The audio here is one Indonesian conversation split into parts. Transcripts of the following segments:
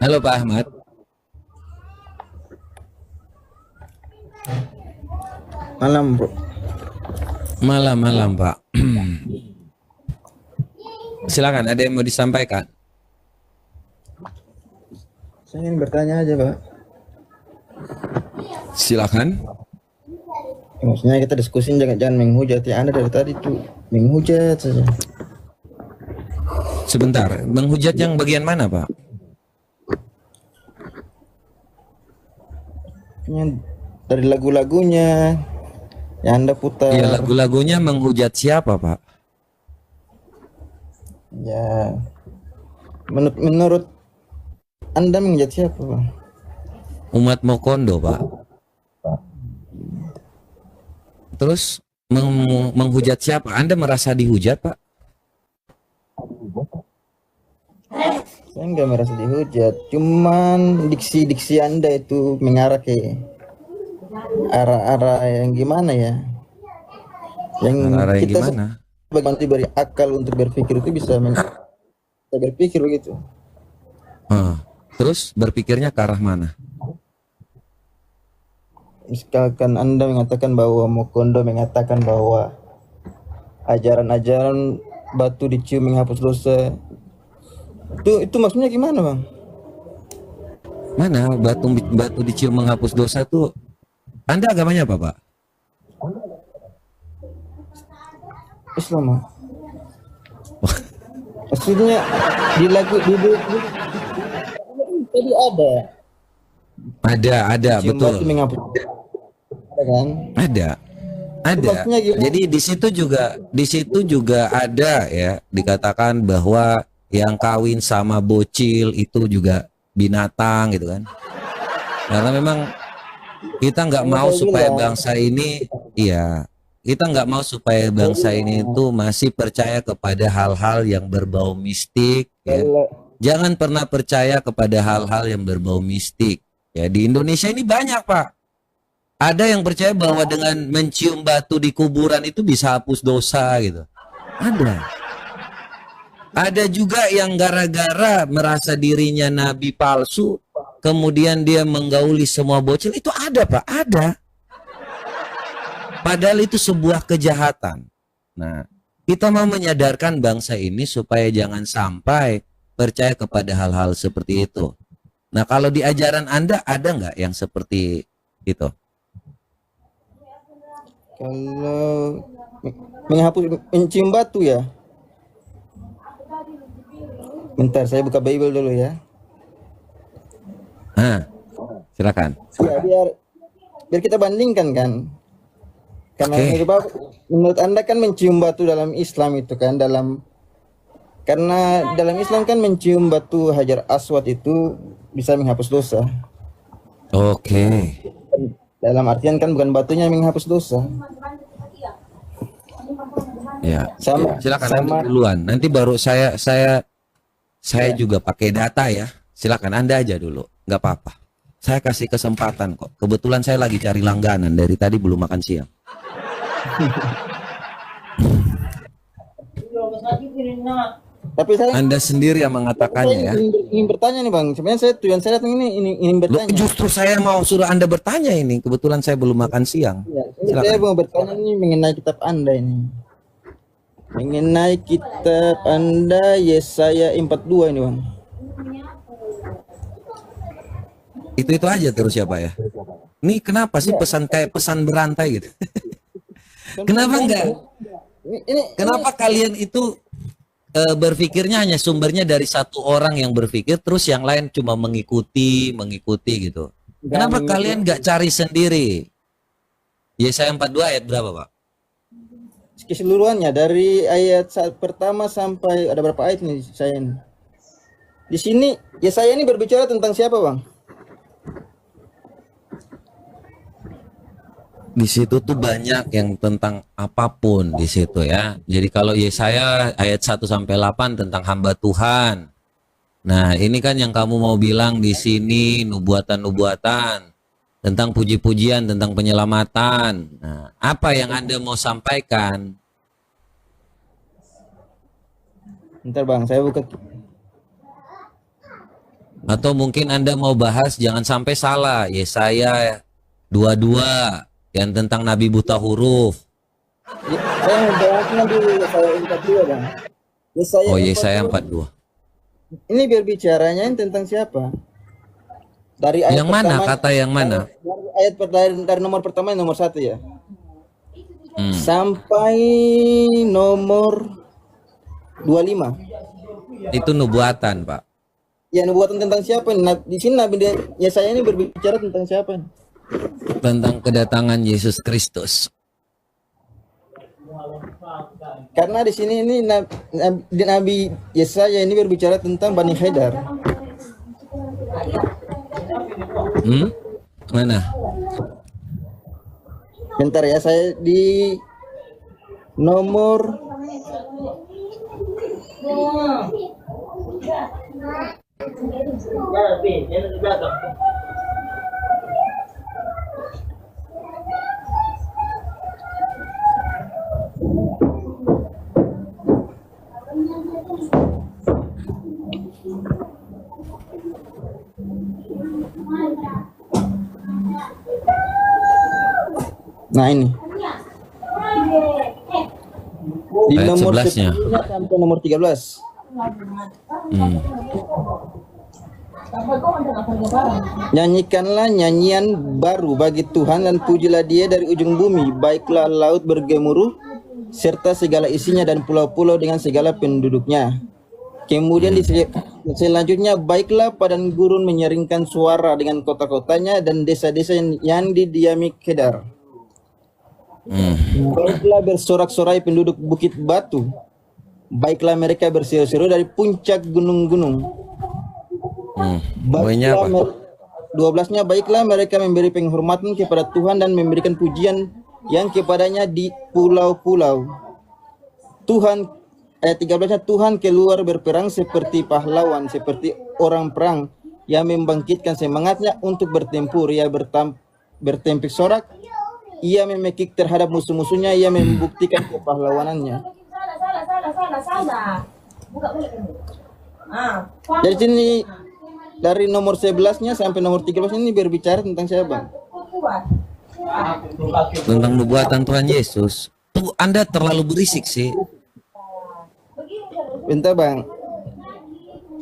Halo Pak Ahmad. Malam, bro. Malam-malam Pak. Silakan, ada yang mau disampaikan? Saya ingin bertanya aja, Pak. Silakan. Maksudnya kita diskusin jangan menghujat ya. Anda dari tadi tuh menghujat saja. Sebentar, menghujat yang bagian mana Pak? Ini dari lagu-lagunya yang Anda Ya, putar. lagu-lagunya menghujat siapa Pak? Ya, menurut Anda menghujat siapa, Pak? Umat Mokondo Pak. Terus menghujat siapa? Anda merasa dihujat Pak? Saya nggak merasa dihujat, cuman diksi-diksi Anda itu mengarah ke arah-arah yang gimana ya? Yang Arah-arah yang kita gimana? sebagai diberi akal untuk berpikir itu bisa berpikir begitu. Terus berpikirnya ke arah mana? Misalkan Anda mengatakan bahwa Mokondo mengatakan bahwa ajaran-ajaran batu dicium menghapus dosa. Itu maksudnya gimana, Bang? Mana batu batu dicium menghapus dosa tuh? Anda agamanya apa Pak? Islam, Bang. Maksudnya di lagu tadi ada Ada, dicium betul. batu menghapus ada kan? Ada. Itu Ada. maksudnya gimana? Jadi di situ juga ada ya dikatakan bahwa yang kawin sama bocil itu juga binatang gitu kan. Karena memang kita nggak Hanya mau saya supaya bilang bangsa ini, iya, kita nggak mau supaya bangsa ini itu masih percaya kepada hal-hal yang berbau mistik ya. kalau Jangan pernah percaya kepada hal-hal yang berbau mistik. Ya, di Indonesia ini banyak, Pak. Ada yang percaya bahwa dengan mencium batu di kuburan itu bisa hapus dosa gitu. Ada. Ada juga yang gara-gara merasa dirinya nabi palsu, kemudian dia menggauli semua bocil. Itu ada, Pak. Ada. Padahal itu sebuah kejahatan. Nah, kita mau menyadarkan bangsa ini supaya jangan sampai percaya kepada hal-hal seperti itu. Nah, kalau di ajaran Anda ada nggak yang seperti itu? kalau menghapus mencium batu ya. Bentar, saya buka Bible dulu ya. Nah, silakan. Ya, biar kita bandingkan kan. Karena Oke. menurut Anda kan mencium batu dalam Islam itu kan karena dalam Islam kan mencium batu Hajar Aswad itu bisa menghapus dosa. Oke. Dalam artian kan bukan batunya yang menghapus dosa. Ya. Sama Silakan Anda sama duluan. Nanti baru saya ya. juga pakai data ya. Silakan Anda aja dulu. Nggak apa-apa. Saya kasih kesempatan kok. Kebetulan saya lagi cari langganan dari tadi belum makan siang. Tapi saya Anda sendiri yang mengatakannya ya. ingin bertanya nih Bang. Sebenarnya saya tujuan saya datang ini ingin Loh, bertanya. justru saya mau suruh Anda bertanya ini. Kebetulan saya belum makan siang. Ya, saya Silakan. mau bertanya ini mengenai kitab Anda ini. Mengenai kitab Anda Yesaya 42 ini Bang. Itu aja terus ya Pak ya. Ini kenapa sih Ya, pesan kayak pesan berantai gitu? kan pesan Kenapa enggak? berantai. Ini Kenapa kalian itu berpikirnya hanya sumbernya dari satu orang yang berpikir, terus yang lain cuma mengikuti gitu? nggak Kenapa kalian mengikuti nggak cari sendiri? Yesaya 42 ayat berapa Pak? keseluruhannya dari ayat pertama sampai ada berapa ayat nih saya ini. Di sini Yesaya ini berbicara tentang siapa Bang? Di situ tuh banyak yang tentang apapun di situ ya. Jadi kalau Yesaya ayat 1 sampai 8 tentang hamba Tuhan. Nah, ini kan yang kamu mau bilang di sini nubuatan-nubuatan tentang puji-pujian, tentang penyelamatan. Nah, apa yang Anda mau sampaikan? Bentar Bang, saya buka Atau mungkin Anda mau bahas, jangan sampai salah, Yesaya 22 yang tentang Nabi buta huruf. Saya membahasnya di Yesaya 42 Bang. Yesaya Oh, Yesaya 42 42. ini berbicaranya tentang siapa? Dari ayat Yang mana? pertama, Kata yang mana? dari ayat dari nomor pertama nomor 1 ya. Sampai nomor 25. Itu nubuatan, Pak. Ya, nubuatan tentang siapa? Di sini Nabi Yesaya ini berbicara tentang siapa? Tentang kedatangan Yesus Kristus. Karena di sini ini Nabi Yesaya ini berbicara tentang Bani Haidar. Mana? Bentar ya, saya di nomor nah ini. Di Ayat nomor 11-nya. 10 sampai nomor 13. Nyanyikanlah nyanyian baru bagi Tuhan dan pujilah Dia dari ujung bumi, baiklah laut bergemuruh serta segala isinya dan pulau-pulau dengan segala penduduknya. Kemudian selanjutnya, baiklah padang gurun menyeringkan suara dengan kota-kotanya dan desa-desa yang didiami Kedar. Baiklah bersorak-sorai penduduk bukit batu, baiklah mereka berseru-seru dari puncak gunung-gunung. Poinnya apa? 12-nya, baiklah mereka memberi penghormatan kepada Tuhan dan memberikan pujian yang kepadanya di pulau-pulau. Tuhan, ayat 13-nya, Tuhan keluar berperang seperti pahlawan, seperti orang perang yang membangkitkan semangatnya untuk bertempur. Ia bertempik sorak, ia memekik terhadap musuh-musuhnya, ia membuktikan kepahlawanannya. Jadi sini dari nomor 11-nya sampai nomor 13 ini berbicara tentang siapa? Tentang nubuatan Tuhan Yesus. Tuh, Anda terlalu berisik sih. Bentar Bang.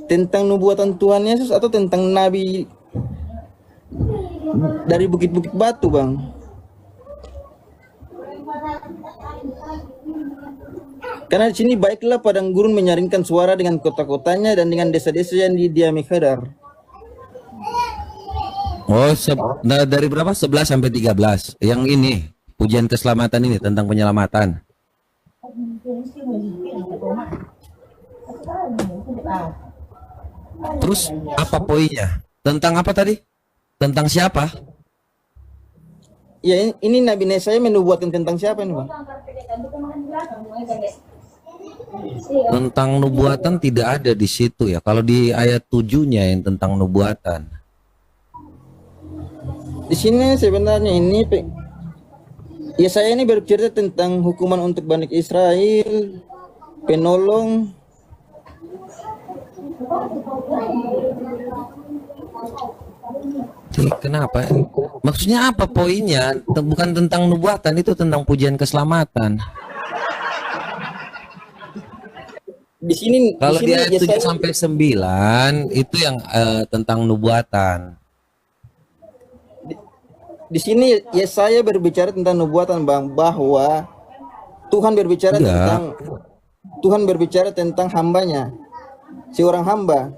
Tentang nubuatan Tuhan Yesus atau tentang Nabi dari bukit-bukit batu Bang? Karena di sini, baiklah padang gurun menyaringkan suara dengan kota-kotanya dan dengan desa-desa yang didiami Kedar. Oh, nah, dari berapa? 11 sampai 13. Yang ini, pujian keselamatan ini tentang penyelamatan. Terus apa poinnya? Tentang apa tadi? Tentang siapa? Ya, ini Nabi Yesaya menubuatkan tentang siapa ini Bang? Tentang nubuatan tidak ada di situ ya. Kalau di ayat 7-nya yang tentang nubuatan. Di sini sebenarnya ini Yesaya ini bercerita tentang hukuman untuk Bani Israel, penolong. Kenapa? Maksudnya apa poinnya? Bukan tentang nubuatan, itu tentang pujian keselamatan. Di sini Kalau di ayat 7 Yesaya, sampai 9 itu yang tentang nubuatan. di sini Yesaya berbicara tentang nubuatan Bang, bahwa Tuhan berbicara tentang hambanya, seorang hamba.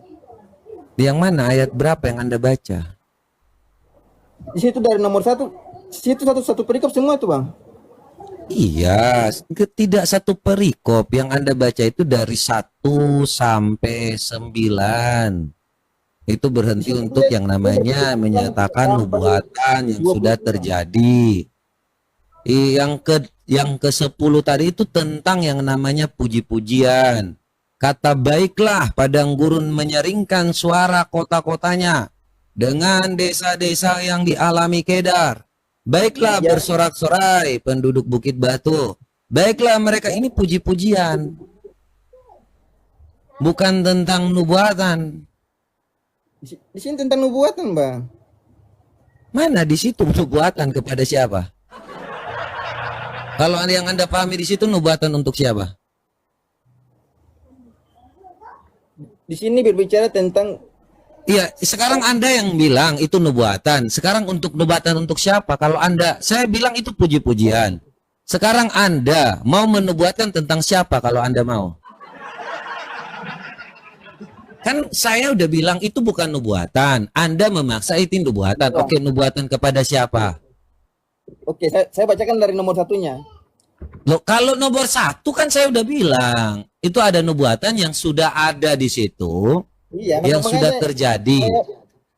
Yang mana? Ayat berapa yang Anda baca? Di situ dari nomor 1, situ satu perikop semua itu Bang. Iya, tidak satu perikop yang Anda baca itu dari 1 sampai 9. Itu berhenti untuk yang namanya menyatakan nubuatan yang sudah terjadi. Yang ke-10 tadi itu tentang yang namanya puji-pujian. Kata baiklah padang gurun menyeringkan suara kota-kotanya dengan desa-desa yang dialami Kedar. Baiklah bersorak-sorai penduduk bukit batu. Baiklah mereka, ini puji-pujian. Bukan tentang nubuatan. Di sini tentang nubuatan, Bang. Mana di situ nubuatan kepada siapa? Kalau yang Anda pahami di situ nubuatan untuk siapa? Di sini berbicara tentang Iya, sekarang Anda yang bilang itu nubuatan. Sekarang untuk nubuatan untuk siapa? Kalau Anda, saya bilang itu puji-pujian. Sekarang Anda mau menubuatkan tentang siapa kalau Anda mau? Kan saya udah bilang itu bukan nubuatan. Anda memaksa itu nubuatan. Oke, nubuatan kepada siapa? Oke, saya bacakan dari nomor satunya. Loh, kalau nomor satu kan saya udah bilang itu ada nubuatan yang sudah ada di situ, Iya, yang sudah makanya terjadi. saya,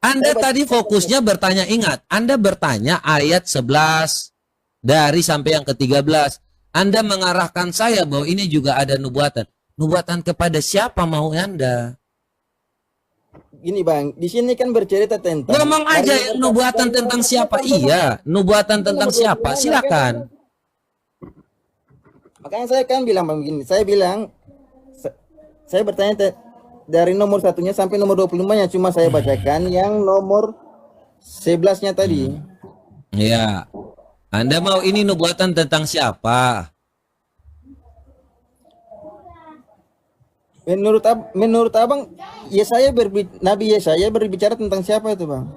Anda saya baca, tadi fokusnya bertanya, ingat, Anda bertanya ayat 11 dari sampai yang ke-13. Anda mengarahkan saya bahwa ini juga ada nubuatan. Nubuatan kepada siapa mau Anda? gini Bang, di sini kan bercerita tentang Ngomong aja ya, nubuatan tentang siapa? Iya, nubuatan tentang siapa? Silakan. Makanya saya kan bilang Bang begini, saya bertanya dari nomor satunya sampai nomor 25-nya, cuma saya bacakan yang nomor 11-nya tadi. Iya. Anda mau ini nubuatan tentang siapa? Menurut Abang, Nabi Yesaya berbicara tentang siapa itu Bang?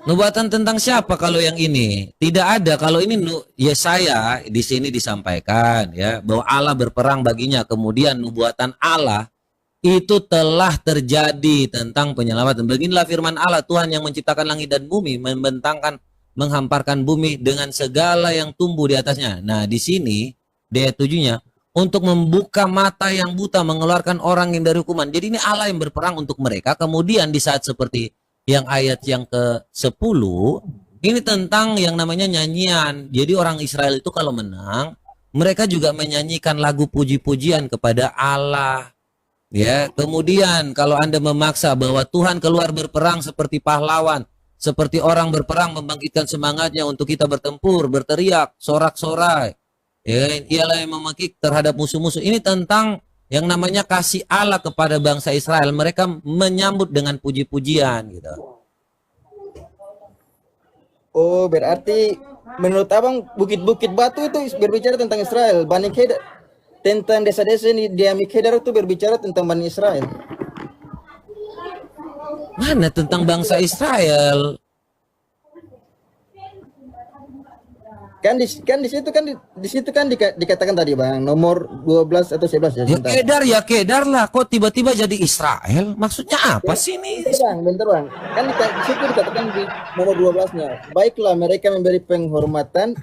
Nubuatan tentang siapa kalau yang ini? Tidak ada. Kalau ini Yesaya di sini disampaikan ya bahwa Allah berperang baginya. Kemudian nubuatan Allah itu telah terjadi tentang penyelamatan. Beginilah firman Allah, Tuhan yang menciptakan langit dan bumi, membentangkan, menghamparkan bumi dengan segala yang tumbuh di atasnya. Nah, di sini di ayat 7-nya untuk membuka mata yang buta, mengeluarkan orang yang dari hukuman. Jadi ini Allah yang berperang untuk mereka. Kemudian di saat seperti yang ayat yang ke-10, ini tentang yang namanya nyanyian. Jadi orang Israel itu kalau menang, mereka juga menyanyikan lagu puji-pujian kepada Allah. Ya, kemudian kalau Anda memaksa bahwa Tuhan keluar berperang seperti pahlawan, seperti orang berperang membangkitkan semangatnya untuk kita bertempur, berteriak, sorak-sorai. Ya, ialah yang memaki terhadap musuh-musuh. Ini tentang yang namanya kasih Allah kepada bangsa Israel. Mereka menyambut dengan puji-pujian gitu. Oh, berarti menurut Abang bukit-bukit batu itu berbicara tentang Israel. Bani Kedar, tentang desa-desa di Diami Kedar itu berbicara tentang Bani Israel. Mana tentang bangsa Israel? Kan di situ kan dikatakan tadi Bang, nomor 12 atau 11 ya. Ya Kedar lah. Kok tiba-tiba jadi Israel? Maksudnya apa sih ini? Bentar Bang. Kan di situ dikatakan di nomor 12-nya. Baiklah mereka memberi penghormatan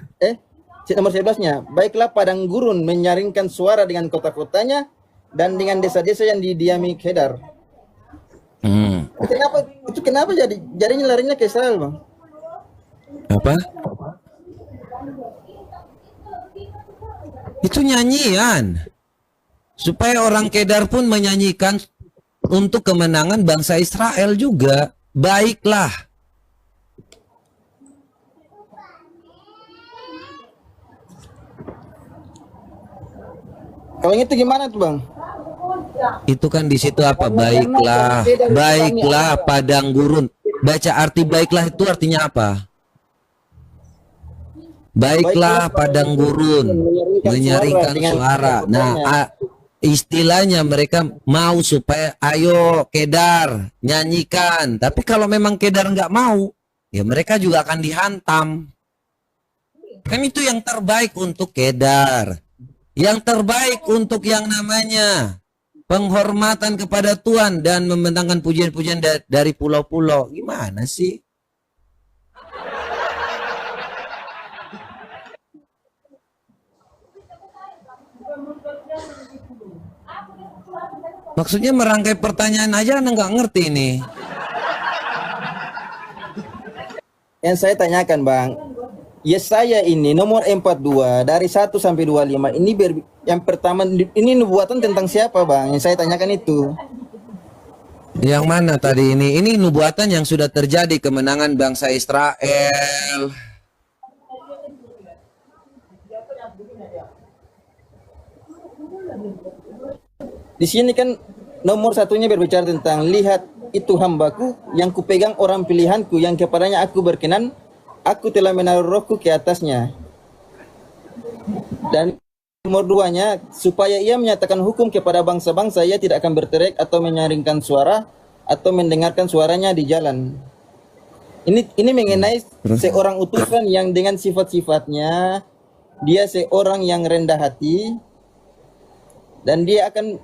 nomor 11-nya. Baiklah padang gurun menyaringkan suara dengan kota-kotanya dan dengan desa-desa yang didiami Kedar. Itu kenapa jadinya larinya ke Israel, Bang? Apa? Itu nyanyian. Supaya orang Kedar pun menyanyikan untuk kemenangan bangsa Israel juga. Baiklah. Kalau itu gimana tuh Bang? Itu kan di situ apa? Baiklah. Baiklah padang gurun. Baca arti baiklah itu artinya apa? Baiklah padang gurun, menyaringkan suara. Nah, istilahnya mereka mau supaya ayo Kedar nyanyikan. Tapi kalau memang Kedar nggak mau, ya mereka juga akan dihantam. Kan itu yang terbaik untuk Kedar. Yang terbaik untuk yang namanya penghormatan kepada Tuhan dan membentangkan pujian-pujian dari pulau-pulau. Gimana sih? Maksudnya merangkai pertanyaan aja Anda nggak ngerti nih. Yang saya tanyakan Bang, Yesaya ini nomor 42 dari 1 sampai 25 ini yang pertama ini nubuatan tentang siapa Bang? Yang saya tanyakan itu. Yang mana tadi ini? Ini nubuatan yang sudah terjadi kemenangan bangsa Israel. Di sini kan nomor satunya berbicara tentang lihat itu hambaku yang kupegang orang pilihanku yang kepadanya aku berkenan, aku telah menaruh rohku ke atasnya. Dan nomor duanya, supaya ia menyatakan hukum kepada bangsa-bangsa, ia tidak akan berteriak atau menyaringkan suara atau mendengarkan suaranya di jalan. Ini mengenai seorang utusan yang dengan sifat-sifatnya dia seorang yang rendah hati dan dia akan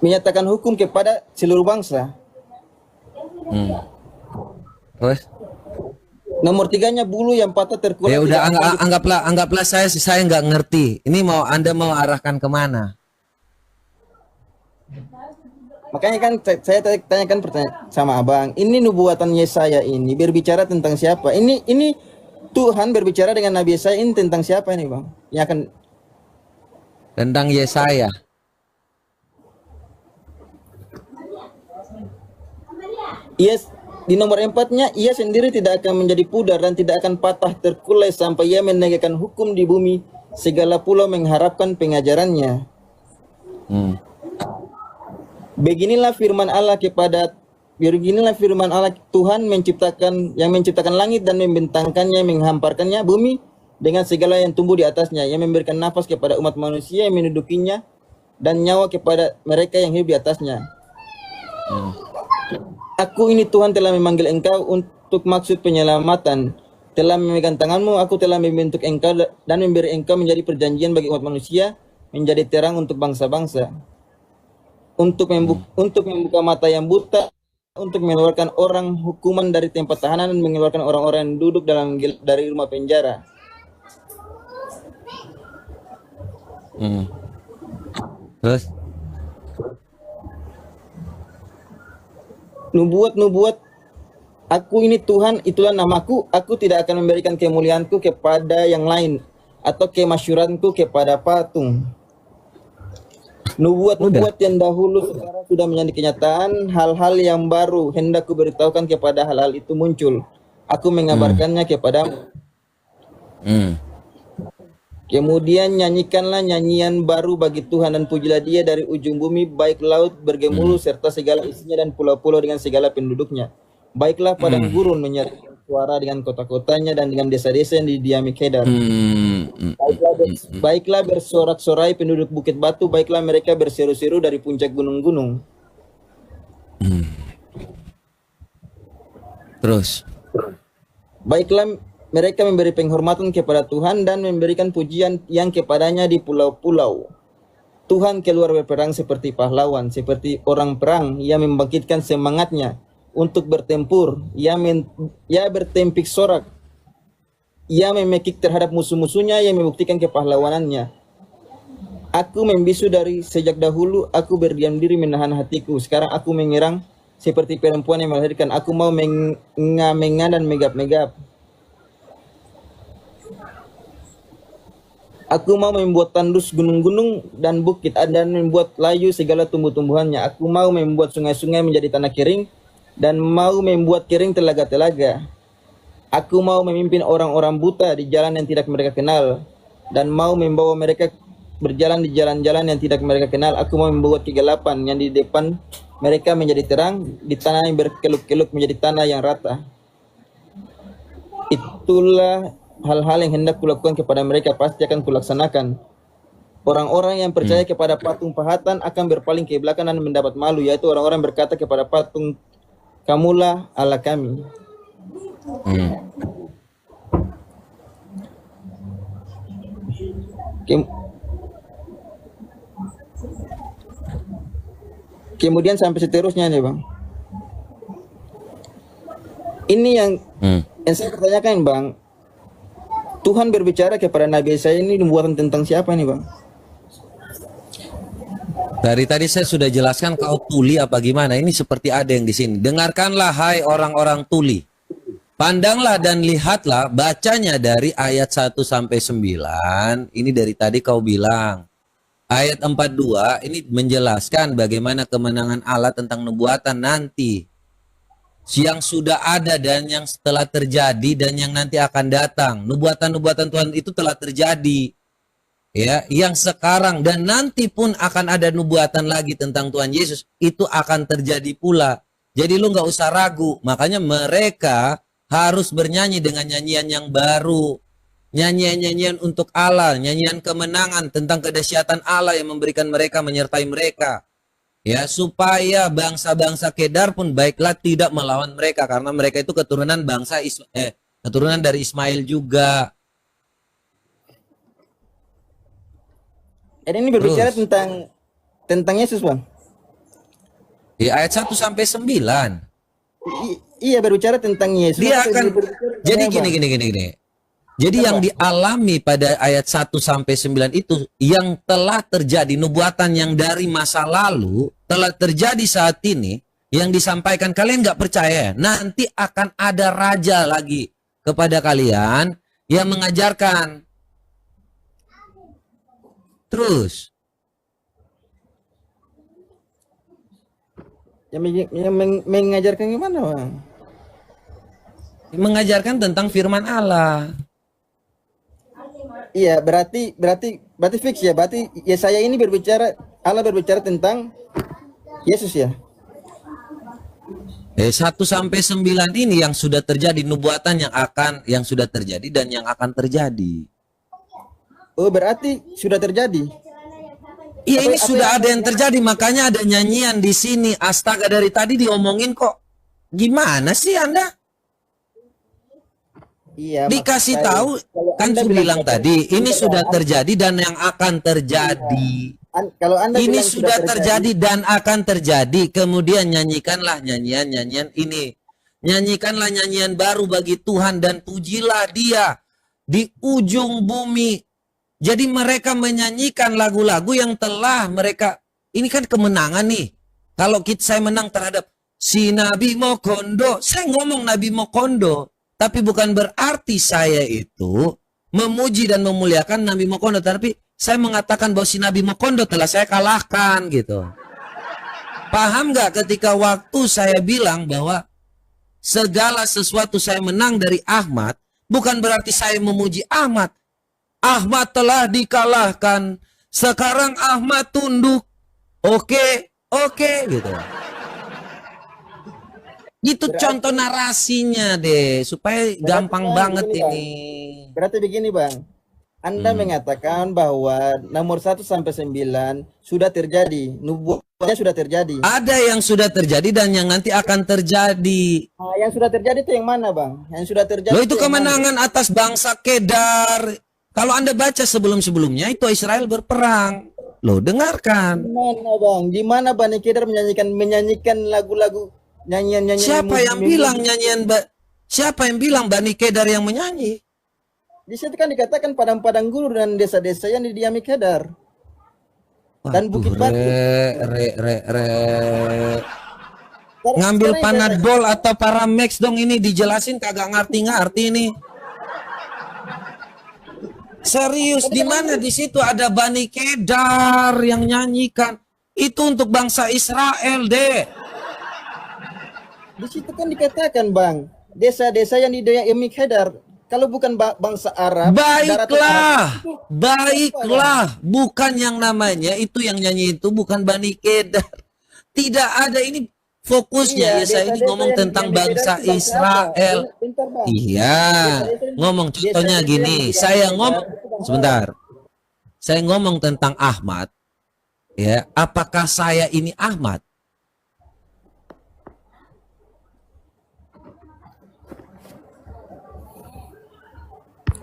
menyatakan hukum kepada seluruh bangsa. Terus? Nomor 3-nya bulu yang patah terkulai. Ya udah, anggaplah saya nggak ngerti. Ini Anda mau arahkan kemana? Makanya kan saya tanyakan pertanyaan sama abang. Ini nubuatan Yesaya ini berbicara tentang siapa? Ini Tuhan berbicara dengan Nabi Yesaya ini tentang siapa ini, bang? Yang akan Tentang Yesaya. Yes, di nomor 4-nya, ia sendiri tidak akan menjadi pudar dan tidak akan patah terkulai sampai ia menegakkan hukum di bumi. Segala pulau mengharapkan pengajarannya. Beginilah firman Allah Tuhan yang menciptakan langit dan membentangkannya, menghamparkannya bumi dengan segala yang tumbuh di atasnya, yang memberikan nafas kepada umat manusia yang mendudukinya dan nyawa kepada mereka yang hidup di atasnya. Aku ini Tuhan telah memanggil engkau untuk maksud penyelamatan. Telah memegang tanganmu, aku telah membentuk engkau dan memberi engkau menjadi perjanjian bagi umat manusia, menjadi terang untuk bangsa-bangsa. Untuk membuka mata yang buta, untuk mengeluarkan orang hukuman dari tempat tahanan dan mengeluarkan orang-orang yang duduk dari rumah penjara. Terus? Nubuat, aku ini Tuhan, itulah namaku, aku tidak akan memberikan kemuliaanku kepada yang lain, atau kemasyuranku kepada patung. Nubuat yang dahulu sekarang sudah menjadi kenyataan, hal-hal yang baru hendak kuberitahukan kepada hal-hal itu muncul. Aku mengabarkannya kepadamu. Kemudian nyanyikanlah nyanyian baru bagi Tuhan dan pujilah dia dari ujung bumi, baik laut bergemuruh serta segala isinya dan pulau-pulau dengan segala penduduknya. Baiklah padang gurun menyatukan suara dengan kota-kotanya dan dengan desa-desa yang didiami Kedar. Baiklah bersorak-sorai penduduk Bukit Batu, baiklah mereka berseru-seru dari puncak gunung-gunung. Terus? Baiklah mereka memberi penghormatan kepada Tuhan dan memberikan pujian yang kepadanya di pulau-pulau. Tuhan keluar berperang seperti pahlawan, seperti orang perang. Ia membangkitkan semangatnya untuk bertempur. Ia bertempik sorak. Ia memekik terhadap musuh-musuhnya yang membuktikan kepahlawanannya. Aku membisu dari sejak dahulu, aku berdiam diri menahan hatiku. Sekarang aku menyerang seperti perempuan yang melahirkan. Aku mau menga dan megap-megap. Aku mau membuat tandus gunung-gunung dan bukit dan membuat layu segala tumbuh-tumbuhannya. Aku mau membuat sungai-sungai menjadi tanah kering dan mau membuat kering telaga-telaga. Aku mau memimpin orang-orang buta di jalan yang tidak mereka kenal dan mau membawa mereka berjalan di jalan-jalan yang tidak mereka kenal. Aku mau membuat kegelapan yang di depan mereka menjadi terang, di tanah yang berkeluk-keluk menjadi tanah yang rata. Itulah hal-hal yang hendak kulakukan kepada mereka, pasti akan kulaksanakan. Orang-orang yang percaya kepada patung pahatan akan berpaling ke belakang dan mendapat malu, yaitu orang-orang berkata kepada patung, kamulah Allah kami. Kemudian sampai seterusnya nih bang. Ini yang saya pertanyakan bang. Tuhan berbicara kepada Nabi Yesaya ini nubuatan tentang siapa nih bang? Dari tadi saya sudah jelaskan, kau tuli apa gimana? Ini seperti ada yang di sini. Dengarkanlah hai orang-orang tuli. Pandanglah dan lihatlah, bacanya dari ayat 1 sampai 9. Ini dari tadi kau bilang. Ayat 42 ini menjelaskan bagaimana kemenangan Allah tentang nubuatan nanti. Yang sudah ada dan yang telah terjadi dan yang nanti akan datang. Nubuatan-nubuatan Tuhan itu telah terjadi. ya, yang sekarang dan nanti pun akan ada nubuatan lagi tentang Tuhan Yesus, itu akan terjadi pula. Jadi lu nggak usah ragu. Makanya mereka harus bernyanyi dengan nyanyian yang baru, nyanyian-nyanyian untuk Allah, nyanyian kemenangan tentang kedahsyatan Allah yang memberikan mereka, menyertai mereka. Ya, supaya bangsa-bangsa Kedar pun baiklah tidak melawan mereka, karena mereka itu keturunan keturunan dari Ismail juga. Ini berbicara Terus tentang Yesus, Bang. di ayat 1 sampai 9 Iya, berbicara tentang Yesus. dia akan jadi Bang. gini. Jadi yang dialami pada ayat 1 sampai 9 itu yang telah terjadi, nubuatan yang dari masa lalu telah terjadi saat ini, yang disampaikan kalian nggak percaya. Nanti akan ada raja lagi kepada kalian yang mengajarkan. Terus Yang mengajarkan gimana, Bang? mengajarkan tentang firman Allah. Iya, berarti fix ya. Berarti Yesaya ini Allah berbicara tentang Yesus ya. 1 sampai 9 ini yang sudah terjadi, nubuatan yang sudah terjadi dan yang akan terjadi. Oh, berarti sudah terjadi. Iya, ini sudah ada yang terjadi, makanya ada nyanyian di sini. Astaga, dari tadi diomongin kok. Gimana sih Anda? Iya, Dikasih tahu kan Anda bilang tadi, ini sudah Anda- terjadi dan yang akan terjadi. Kalau Anda Ini bilang sudah terjadi dan akan terjadi. Kemudian nyanyikanlah nyanyian-nyanyian ini. Nyanyikanlah nyanyian baru bagi Tuhan dan pujilah Dia di ujung bumi. Jadi mereka menyanyikan lagu-lagu yang telah mereka, ini kan kemenangan nih. Kalau saya menang terhadap si Nabi Mokondo, saya ngomong Nabi Mokondo, tapi bukan berarti saya itu memuji dan memuliakan Nabi Mokondo, tapi saya mengatakan bahwa si Nabi Mokondo telah saya kalahkan gitu. Paham nggak ketika waktu saya bilang bahwa segala sesuatu saya menang dari Ahmad, bukan berarti saya memuji Ahmad. Ahmad telah dikalahkan, sekarang Ahmad tunduk. Oke, gitu. Itu contoh narasinya deh, supaya gampang banget begini, ini. Berarti begini, Bang. Anda mengatakan bahwa nomor 1 sampai 9 sudah terjadi, nubuatnya sudah terjadi. Ada yang sudah terjadi dan yang nanti akan terjadi. Nah, yang sudah terjadi itu yang mana, Bang? Yang sudah terjadi Loh, itu yang mana? kemenangan atas bangsa Kedar. Kalau Anda baca sebelum-sebelumnya itu Israel berperang. Loh, dengarkan. Di mana, Bang? Di mana Bani Kedar menyanyikan lagu-lagu nyanyian-nyanyian? Siapa yang bilang Bani Kedar yang menyanyi? Di situ kan dikatakan padang-padang gurun dan desa-desa yang didiami Kedar. Dan Bukit Batu. Ngambil Sekarang Panadol atau Paramex dong, ini dijelasin kagak ngerti-ngerti nih. Serius, di mana di situ ada Bani Kedar yang nyanyikan? Itu untuk bangsa Israel, deh. di situ kan dikatakan, Bang, desa-desa yang didiami Kedar. Kalau bukan bangsa Arab, Baiklah, bukan yang namanya itu yang nyanyi itu bukan Bani Kedar. Tidak ada, ini fokusnya ya saya ini ngomong tentang bangsa Israel. Bentar, Bang. Iya, ngomong contohnya gini, saya ngomong sebentar. Saya ngomong tentang Ahmad. Ya, apakah saya ini Ahmad?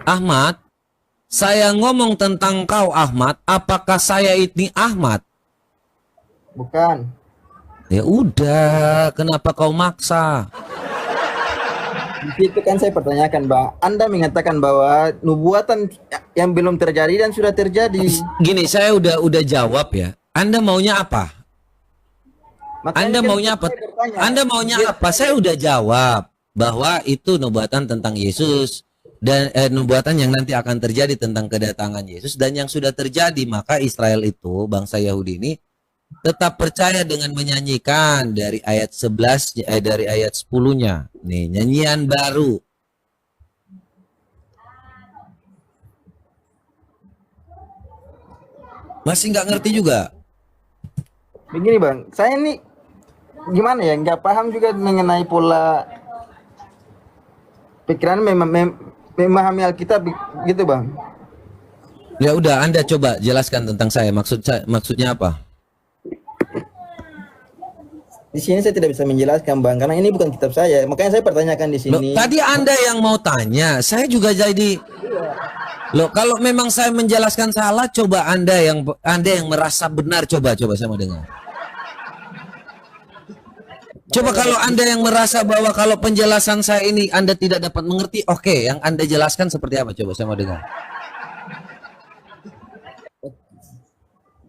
Ahmad, saya ngomong tentang kau Ahmad, apakah saya ini Ahmad? Bukan. Ya udah, kenapa kau maksa? Di situ kan saya pertanyakan, Bang. Anda mengatakan bahwa nubuatan yang belum terjadi dan sudah terjadi. Gini, saya udah jawab ya. Anda maunya apa? Makanya Anda kan maunya apa? saya bertanya. Anda maunya apa? Saya udah jawab bahwa itu nubuatan tentang Yesus dan nubuatan yang nanti akan terjadi tentang kedatangan Yesus dan yang sudah terjadi. Maka Israel itu, bangsa Yahudi ini tetap percaya dengan menyanyikan dari ayat 11 dari ayat 10-nya. Nih, nyanyian baru. Masih nggak ngerti juga. Begini bang, saya ini gimana ya, nggak paham juga mengenai pola pikiran memahami Alkitab gitu bang. Ya udah, Anda coba jelaskan tentang saya. Maksudnya apa? Di sini saya tidak bisa menjelaskan bang, karena ini bukan kitab saya. Makanya saya pertanyakan di Loh, sini. tadi Anda yang mau tanya, saya juga jadi. Loh, kalau memang saya menjelaskan salah, coba Anda yang merasa benar, coba saya mau dengar. Coba kalau Anda yang merasa bahwa kalau penjelasan saya ini Anda tidak dapat mengerti, oke, yang Anda jelaskan seperti apa? Coba saya mau dengar.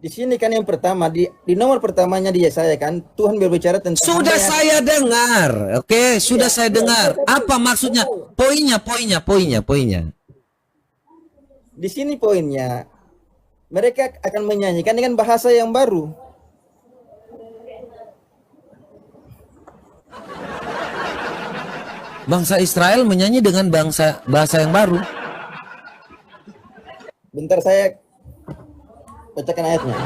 Di sini kan yang pertama di nomor pertamanya di Yesaya kan Tuhan berbicara tentang Sudah saya dengar, oke, sudah saya dengar. Apa maksudnya? Poinnya. Di sini poinnya, mereka akan menyanyikan dengan bahasa yang baru. Bangsa Israel menyanyi dengan bahasa yang baru. Bentar saya bacakan ayatnya.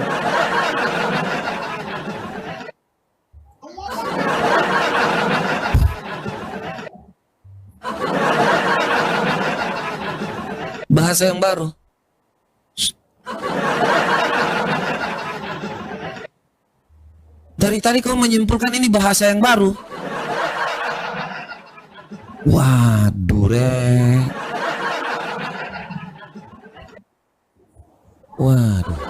Bahasa yang baru. Dari tadi kau menyimpulkan ini bahasa yang baru. Waduh, waduh.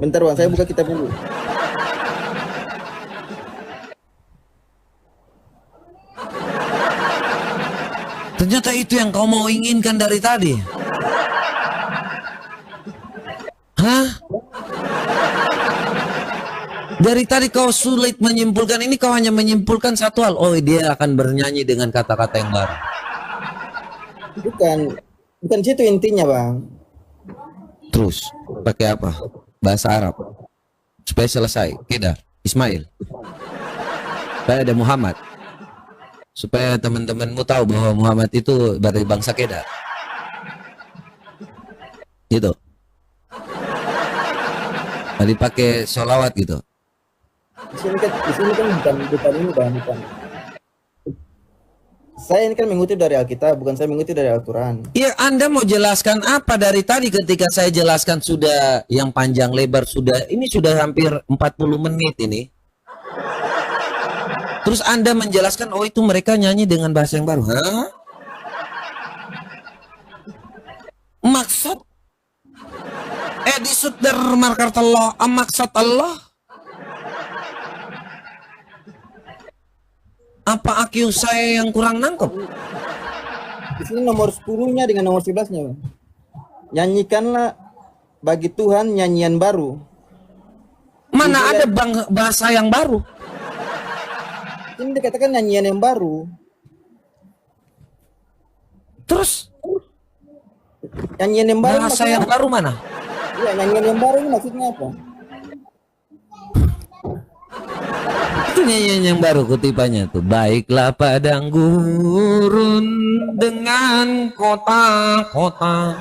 Bentar bang, saya buka kitab dulu. Ternyata itu yang kau mau inginkan dari tadi. Hah? Dari tadi kau sulit menyimpulkan ini, kau hanya menyimpulkan satu hal. Oh, dia akan bernyanyi dengan kata-kata yang baru. Bukan situ intinya bang. Terus, pakai apa? Bahasa Arab. Supaya selesai. Kedar, Ismail. Supaya ada Muhammad. Supaya teman-temanmu tahu bahwa Muhammad itu dari bangsa Kedar. Gitu. Tadi pakai sholawat gitu. Di sini kan bukan ini bang, bukan. Saya ini kan mengutip dari Alkitab, bukan saya mengutip dari Al-Quran. Iya, Anda mau jelaskan apa dari tadi ketika saya jelaskan sudah yang panjang lebar sudah, ini sudah hampir 40 menit ini. Terus Anda menjelaskan, oh itu mereka nyanyi dengan bahasa yang baru. Hah? Maksud? Disut der markartallah, maksud Allah? Apa akiu saya yang kurang nangkep? Di sini nomor 10-nya dengan nomor 11-nya bang. Nyanyikanlah bagi Tuhan nyanyian baru. Mana ada bahasa yang baru? Ini dikatakan nyanyian yang baru. Terus nyanyian yang baru bahasa yang baru mana? Iya, nyanyian yang baru ini maksudnya apa? Itu nyanyian yang baru kutipannya tuh. Baiklah padang gurun dengan kota-kota.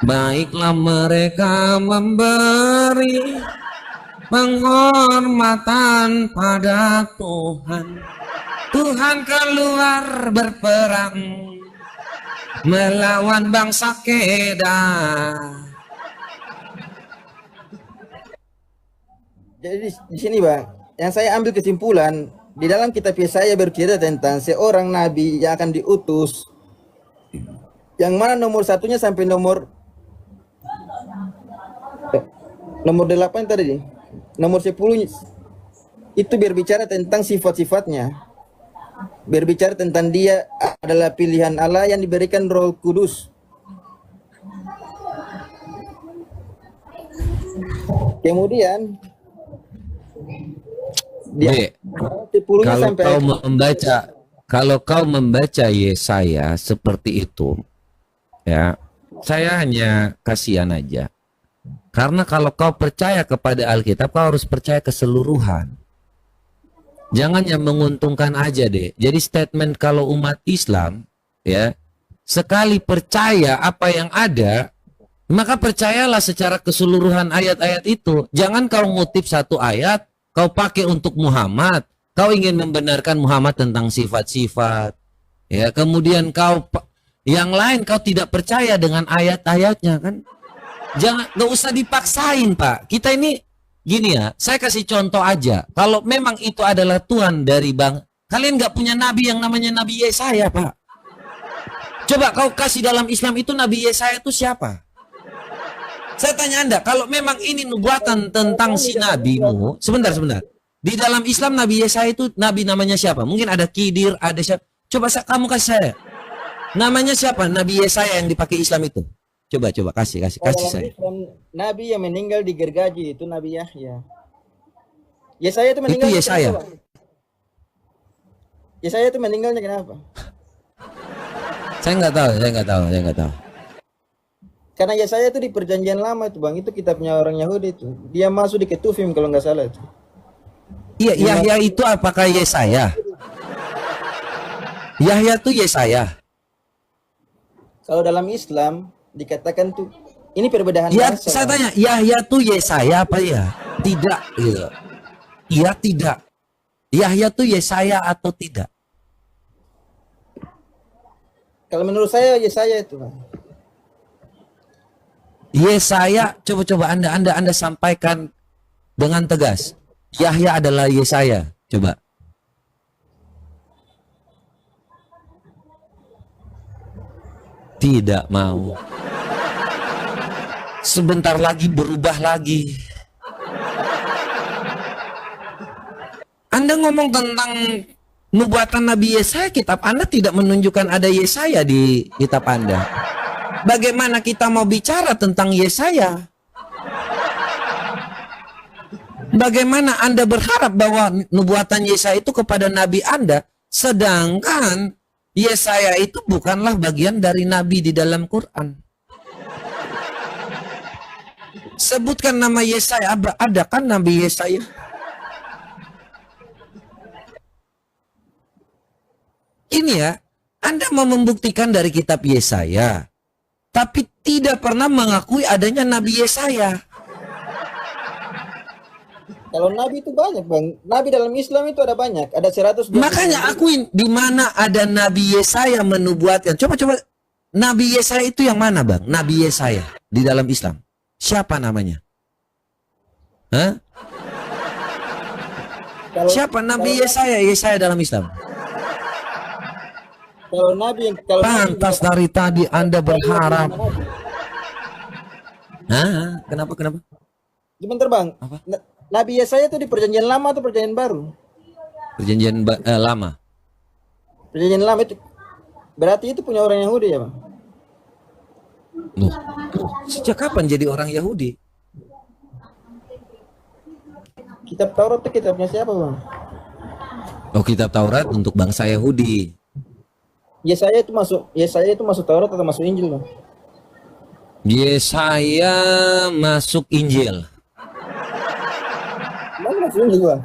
Baiklah mereka memberi penghormatan pada Tuhan. Tuhan keluar berperang melawan bangsa Kedar. Jadi di sini bang, yang saya ambil kesimpulan di dalam kitab Yesaya bercerita tentang seorang nabi yang akan diutus, yang mana nomor satunya sampai nomor 8 tadi, nomor 10 itu berbicara tentang sifat-sifatnya, berbicara tentang dia adalah pilihan Allah yang diberikan Roh Kudus. Kemudian kalau kau membaca Yesaya seperti itu, ya, saya hanya kasihan aja. Karena kalau kau percaya kepada Alkitab, kau harus percaya keseluruhan. Jangan yang menguntungkan aja deh. Jadi statement kalau umat Islam, ya, sekali percaya apa yang ada, maka percayalah secara keseluruhan ayat-ayat itu. Jangan kau ngutip satu ayat, kau pakai untuk Muhammad, kau ingin membenarkan Muhammad tentang sifat-sifat. Ya, kemudian yang lain kau tidak percaya dengan ayat-ayatnya kan? Nggak usah dipaksain, Pak. Kita ini gini ya, saya kasih contoh aja. Kalau memang itu adalah Tuhan dari kalian nggak punya nabi yang namanya Nabi Yesaya, Pak. Coba kau kasih dalam Islam itu Nabi Yesaya itu siapa? Saya tanya Anda, kalau memang ini nubuatan tentang si nabimu, sebentar. Di dalam Islam Nabi Yesaya itu nabi namanya siapa? Mungkin ada Khidir, ada siapa? Coba kamu kasih saya. Namanya siapa? Nabi Yesaya yang dipakai Islam itu. Coba kasih saya. Nabi yang meninggal di gergaji itu Nabi Yahya. Yesaya itu meninggal. Itu Yesaya. Yesaya itu meninggalnya kenapa? Saya nggak tahu. Karena Yesaya itu di perjanjian lama itu Bang, itu kitabnya orang Yahudi itu. Dia masuk di Ketuvim kalau nggak salah itu. Iya, Yahya itu apakah Yesaya? Yahya itu Yesaya. Kalau dalam Islam dikatakan tuh ini perbedaan ya, bahasa. saya tanya, Yahya itu Yesaya apa ya? Tidak gitu. Iya tidak. Yahya itu Yesaya atau tidak? Kalau menurut saya Yesaya itu, Bang. Yesaya, coba Anda sampaikan dengan tegas. Yahya adalah Yesaya. Coba. Tidak mau. Sebentar lagi berubah lagi. Anda ngomong tentang nubuatan Nabi Yesaya, kitab Anda tidak menunjukkan ada Yesaya di kitab Anda. Bagaimana kita mau bicara tentang Yesaya? Bagaimana Anda berharap bahwa nubuatan Yesaya itu kepada Nabi Anda, sedangkan Yesaya itu bukanlah bagian dari Nabi di dalam Quran? Sebutkan nama Yesaya, ada kan Nabi Yesaya? Ini ya, Anda mau membuktikan dari kitab Yesaya, tapi tidak pernah mengakui adanya Nabi Yesaya. Kalau Nabi itu banyak Bang, Nabi dalam Islam itu ada banyak, ada 100. Makanya akuin, di mana ada Nabi Yesaya menubuatkan. Coba Nabi Yesaya itu yang mana Bang? Nabi Yesaya di dalam Islam. Siapa namanya? Hah? Siapa Nabi Yesaya dalam Islam? Kalau Nabi Pantas dari tadi Anda berharap. Hah? Kenapa? Sebentar Bang. Apa? Nabi Yesaya itu di perjanjian lama atau perjanjian baru? Perjanjian lama. Perjanjian lama itu berarti itu punya orang Yahudi ya Bang? Loh, sejak kapan jadi orang Yahudi? Kitab Taurat itu kitabnya siapa Bang? Oh, kitab Taurat untuk bangsa Yahudi. Yesaya itu masuk Taurat atau masuk Injil Bang? Yesaya masuk Injil. Mana masuk Injil Bang?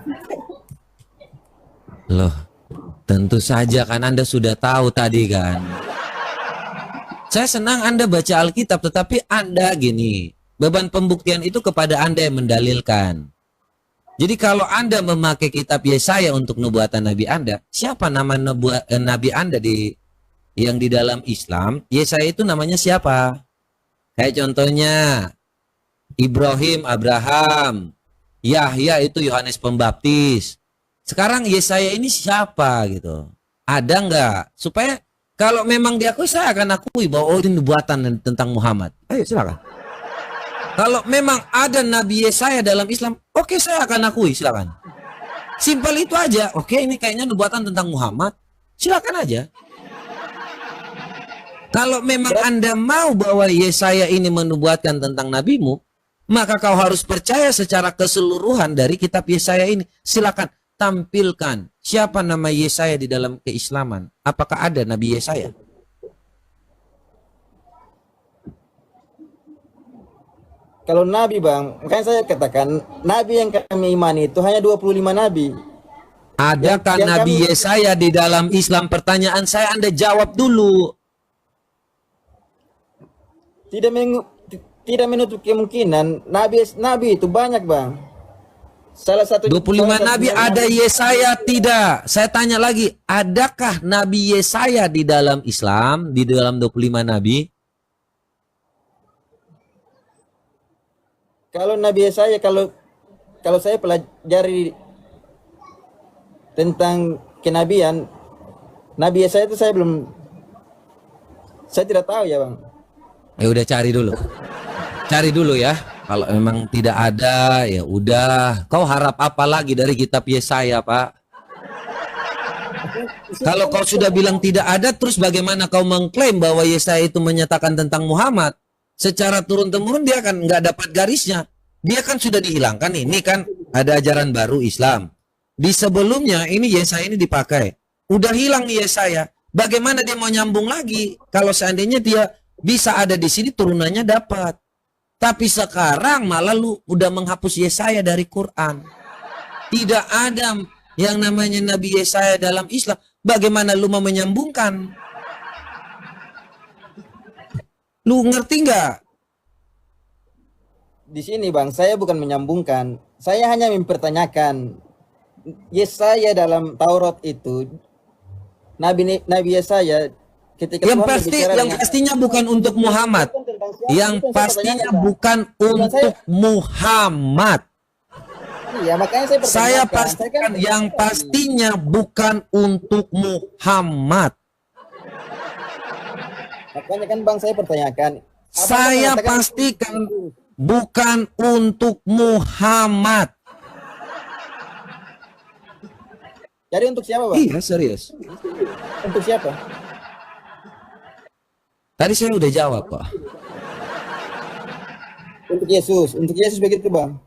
Loh, tentu saja kan Anda sudah tahu tadi kan. Saya senang Anda baca Alkitab, tetapi Anda gini, beban pembuktian itu kepada Anda yang mendalilkan. Jadi kalau Anda memakai kitab Yesaya untuk nubuatan Nabi Anda, siapa nama Nabi Anda yang di dalam Islam? Yesaya itu namanya siapa? Kayak contohnya Ibrahim, Abraham, Yahya itu Yohanes Pembaptis. Sekarang Yesaya ini siapa gitu? Ada nggak? Supaya kalau memang diakui, saya akan akui bahwa ini nubuatan tentang Muhammad. Ayo silakan. Kalau memang ada Nabi Yesaya dalam Islam, oke, saya akan akui, silakan. Simpel itu aja. Oke, ini kayaknya nubuatan tentang Muhammad, silakan aja. Kalau memang Anda mau bahwa Yesaya ini menubuatkan tentang nabimu, maka kau harus percaya secara keseluruhan dari kitab Yesaya ini. Silakan tampilkan siapa nama Yesaya di dalam keislaman. Apakah ada Nabi Yesaya? Kalau Nabi Bang, makanya saya katakan Nabi yang kami imani itu hanya 25 Nabi. Adakah Nabi Yesaya di dalam Islam? Pertanyaan saya Anda jawab dulu. tidak menutup kemungkinan nabi itu banyak, Bang. Salah satu 25 nabi ada Yesaya tidak? Saya tanya lagi, adakah Nabi Yesaya di dalam Islam, di dalam 25 nabi? Kalau Nabi Yesaya, kalau saya pelajari tentang kenabian, Nabi Yesaya itu saya tidak tahu ya, Bang. Ya udah cari dulu. Cari dulu ya. Kalau memang tidak ada, ya udah. Kau harap apa lagi dari kitab Yesaya, Pak? Kalau kau sudah bilang tidak ada, terus bagaimana kau mengklaim bahwa Yesaya itu menyatakan tentang Muhammad? Secara turun-temurun dia kan nggak dapat garisnya. Dia kan sudah dihilangkan. Ini kan ada ajaran baru Islam. Di sebelumnya ini Yesaya ini dipakai. Udah hilang Yesaya. Bagaimana dia mau nyambung lagi? Kalau seandainya dia bisa ada di sini, turunannya dapat. Tapi sekarang malah lu udah menghapus Yesaya dari Quran. Tidak ada yang namanya Nabi Yesaya dalam Islam. Bagaimana lu mau menyambungkan? Lu ngerti nggak? Di sini, Bang, saya bukan menyambungkan. Saya hanya mempertanyakan. Yesaya dalam Taurat itu, Nabi Yesaya ketika Yang Tuhan pasti, berbicara yang dengan- pastinya bukan untuk Muhammad. Yang pastinya bukan untuk Muhammad. Iya, makanya saya pertanyakan. Saya pastikan yang pastinya bukan untuk Muhammad. Makanya kan, Bang, saya pertanyakan. Abang Saya mengatakan- pastikan bukan untuk Muhammad. Jadi untuk siapa, Bang? Iya, serius. Untuk siapa? Tadi saya udah jawab, Pak. Untuk Yesus. Untuk Yesus begitu, Bang.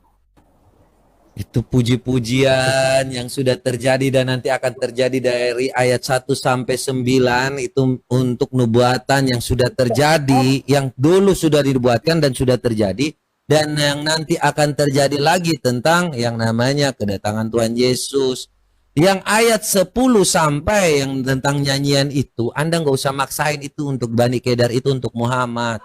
Itu puji-pujian yang sudah terjadi dan nanti akan terjadi dari ayat 1 sampai 9 itu untuk nubuatan yang sudah terjadi, yang dulu sudah dibuatkan dan sudah terjadi, dan yang nanti akan terjadi lagi tentang yang namanya kedatangan Tuhan Yesus. Yang ayat 10 sampai yang tentang nyanyian itu, Anda nggak usah maksain itu untuk Bani Kedar, itu untuk Muhammad.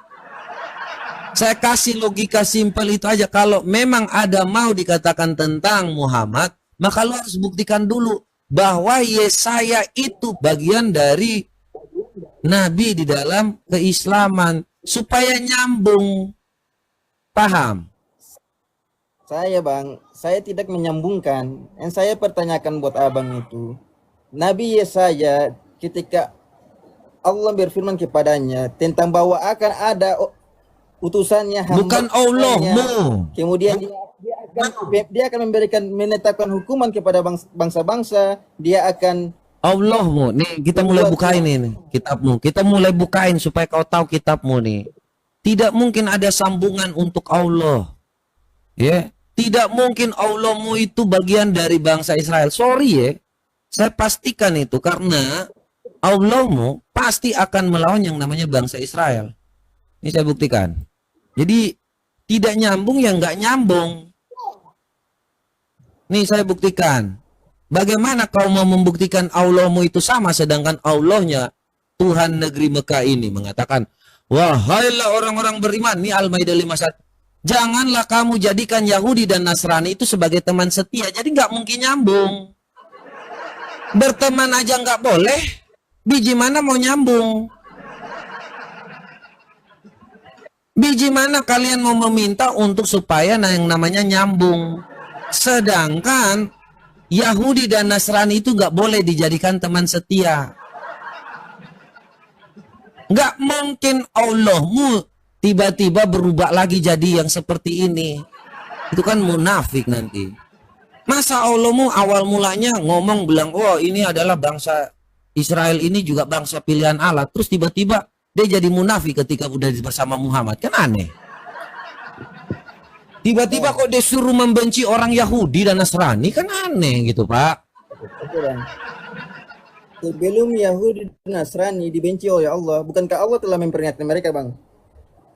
Saya kasih logika simpel itu aja. Kalau memang ada mau dikatakan tentang Muhammad, maka lo harus buktikan dulu bahwa Yesaya itu bagian dari Nabi di dalam keislaman. Supaya nyambung. Paham? Saya, Bang, saya tidak menyambungkan. Yang saya pertanyakan buat Abang itu, Nabi Yesaya ketika Allah berfirman kepadanya tentang bahwa akan ada utusannya, Bukan Allahmu. kemudian dia akan menetapkan hukuman kepada bangsa-bangsa. Dia akan Allahmu. Nih kita mulai bukain ini kitabmu. Kita mulai bukain supaya kau tahu kitabmu nih. Tidak mungkin ada sambungan untuk Allah. Ya, tidak mungkin Allahmu itu bagian dari bangsa Israel. Sorry ya. Saya pastikan itu karena Allahmu pasti akan melawan yang namanya bangsa Israel. Ini saya buktikan. Jadi tidak nyambung ya nggak nyambung. Nih saya buktikan. Bagaimana kau mau membuktikan Allahmu itu sama sedangkan Allahnya Tuhan negeri Mekah ini mengatakan, wahailah orang-orang beriman, ini Al-Maidah 51. Janganlah kamu jadikan Yahudi dan Nasrani itu sebagai teman setia. Jadi nggak mungkin nyambung. Berteman aja nggak boleh. Biji mana mau nyambung? Biji mana kalian mau meminta untuk supaya yang namanya nyambung? Sedangkan Yahudi dan Nasrani itu nggak boleh dijadikan teman setia. Nggak mungkin Allahmu tiba-tiba berubah lagi jadi yang seperti ini. Itu kan munafik nanti. Masa Allahmu awal mulanya ngomong bilang, oh ini adalah bangsa Israel ini juga bangsa pilihan Allah. Terus tiba-tiba dia jadi munafik ketika udah bersama Muhammad. Kan aneh. Tiba-tiba kok dia suruh membenci orang Yahudi dan Nasrani. Kan aneh gitu, Pak. Sebelum Yahudi dan Nasrani dibenci oleh Allah, bukankah Allah telah memperingatkan mereka, Bang?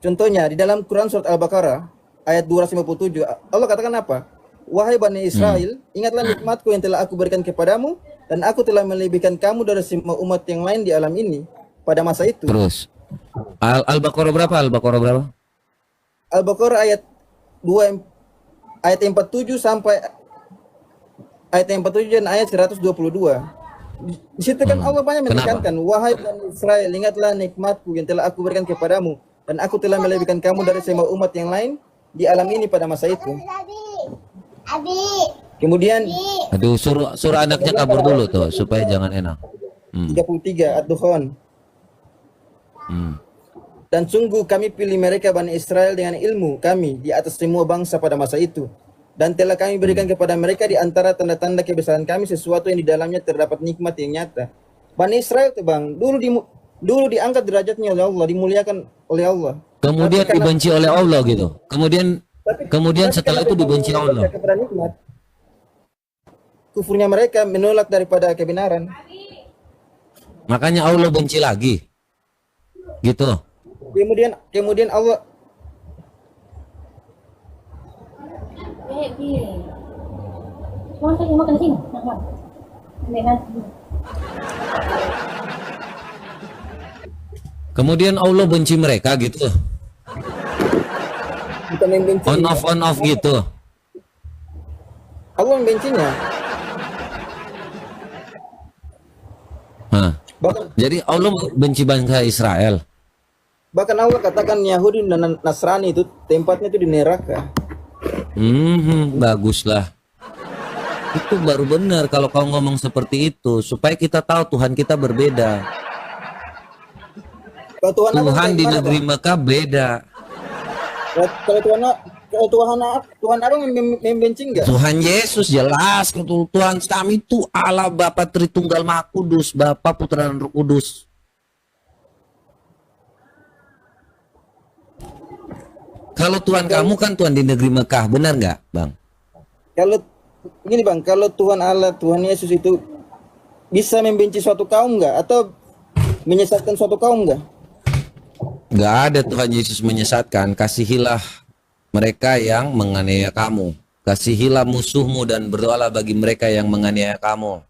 Contohnya di dalam Quran surat Al-Baqarah ayat 257, Allah katakan apa? Wahai Bani Israel, ingatlah nikmatku yang telah aku berikan kepadamu, dan aku telah melebihkan kamu dari semua umat yang lain di alam ini pada masa itu. Terus. Al-Baqarah berapa? Al-Baqarah berapa? Al-Baqarah ayat 2 ayat 47 sampai ayat 47 dan ayat 122. Di situ kan Allah banyak Kenapa? menekankan, wahai Bani Israel, ingatlah nikmatku yang telah aku berikan kepadamu, dan aku telah melebihkan kamu dari semua umat yang lain di alam ini pada masa itu. Kemudian Aduh, suruh anaknya kabur dulu tuh supaya jangan enak. 33 Ad-Dukhan. Dan sungguh kami pilih mereka Bani Israel dengan ilmu kami di atas semua bangsa pada masa itu. Dan telah kami berikan kepada mereka di antara tanda-tanda kebesaran kami sesuatu yang di dalamnya terdapat nikmat yang nyata. Bani Israel tuh bang, dulu diangkat derajatnya oleh Allah, dimuliakan oleh Allah. Kemudian Tapi karena- dibenci oleh Allah gitu. Kemudian setelah itu dibenci Allah. kepada nikmat, kufurnya mereka menolak daripada kebenaran. Makanya Allah benci lagi. Gitu. Kemudian Allah Kemudian Allah benci mereka gitu. bukan membenci. On off gitu. Allah membencinya. Hah. Bahkan, Jadi Allah benci bangsa Israel. bahkan Allah katakan Yahudi dan Nasrani itu tempatnya itu di neraka. Baguslah. Itu baru benar kalau kau ngomong seperti itu supaya kita tahu Tuhan kita berbeda. Kalau Tuhan apa Tuhan di gimana, negeri Bang? Mekah beda. Kalau Tuhan apa membenci enggak? Tuhan Yesus jelas Tuhan kami itu Allah Bapa Tritunggal Maha Kudus, Bapa Putra dan Roh Kudus. Kalau Tuhan kamu kan Tuhan di negeri Mekah, benar nggak, Bang? Kalau gini Bang, kalau Tuhan Allah, Tuhan Yesus itu bisa membenci suatu kaum enggak atau menyesatkan suatu kaum enggak? Nggak ada Tuhan Yesus menyesatkan. Kasihilah mereka yang menganiaya kamu. Kasihilah musuhmu dan berdoalah bagi mereka yang menganiaya kamu.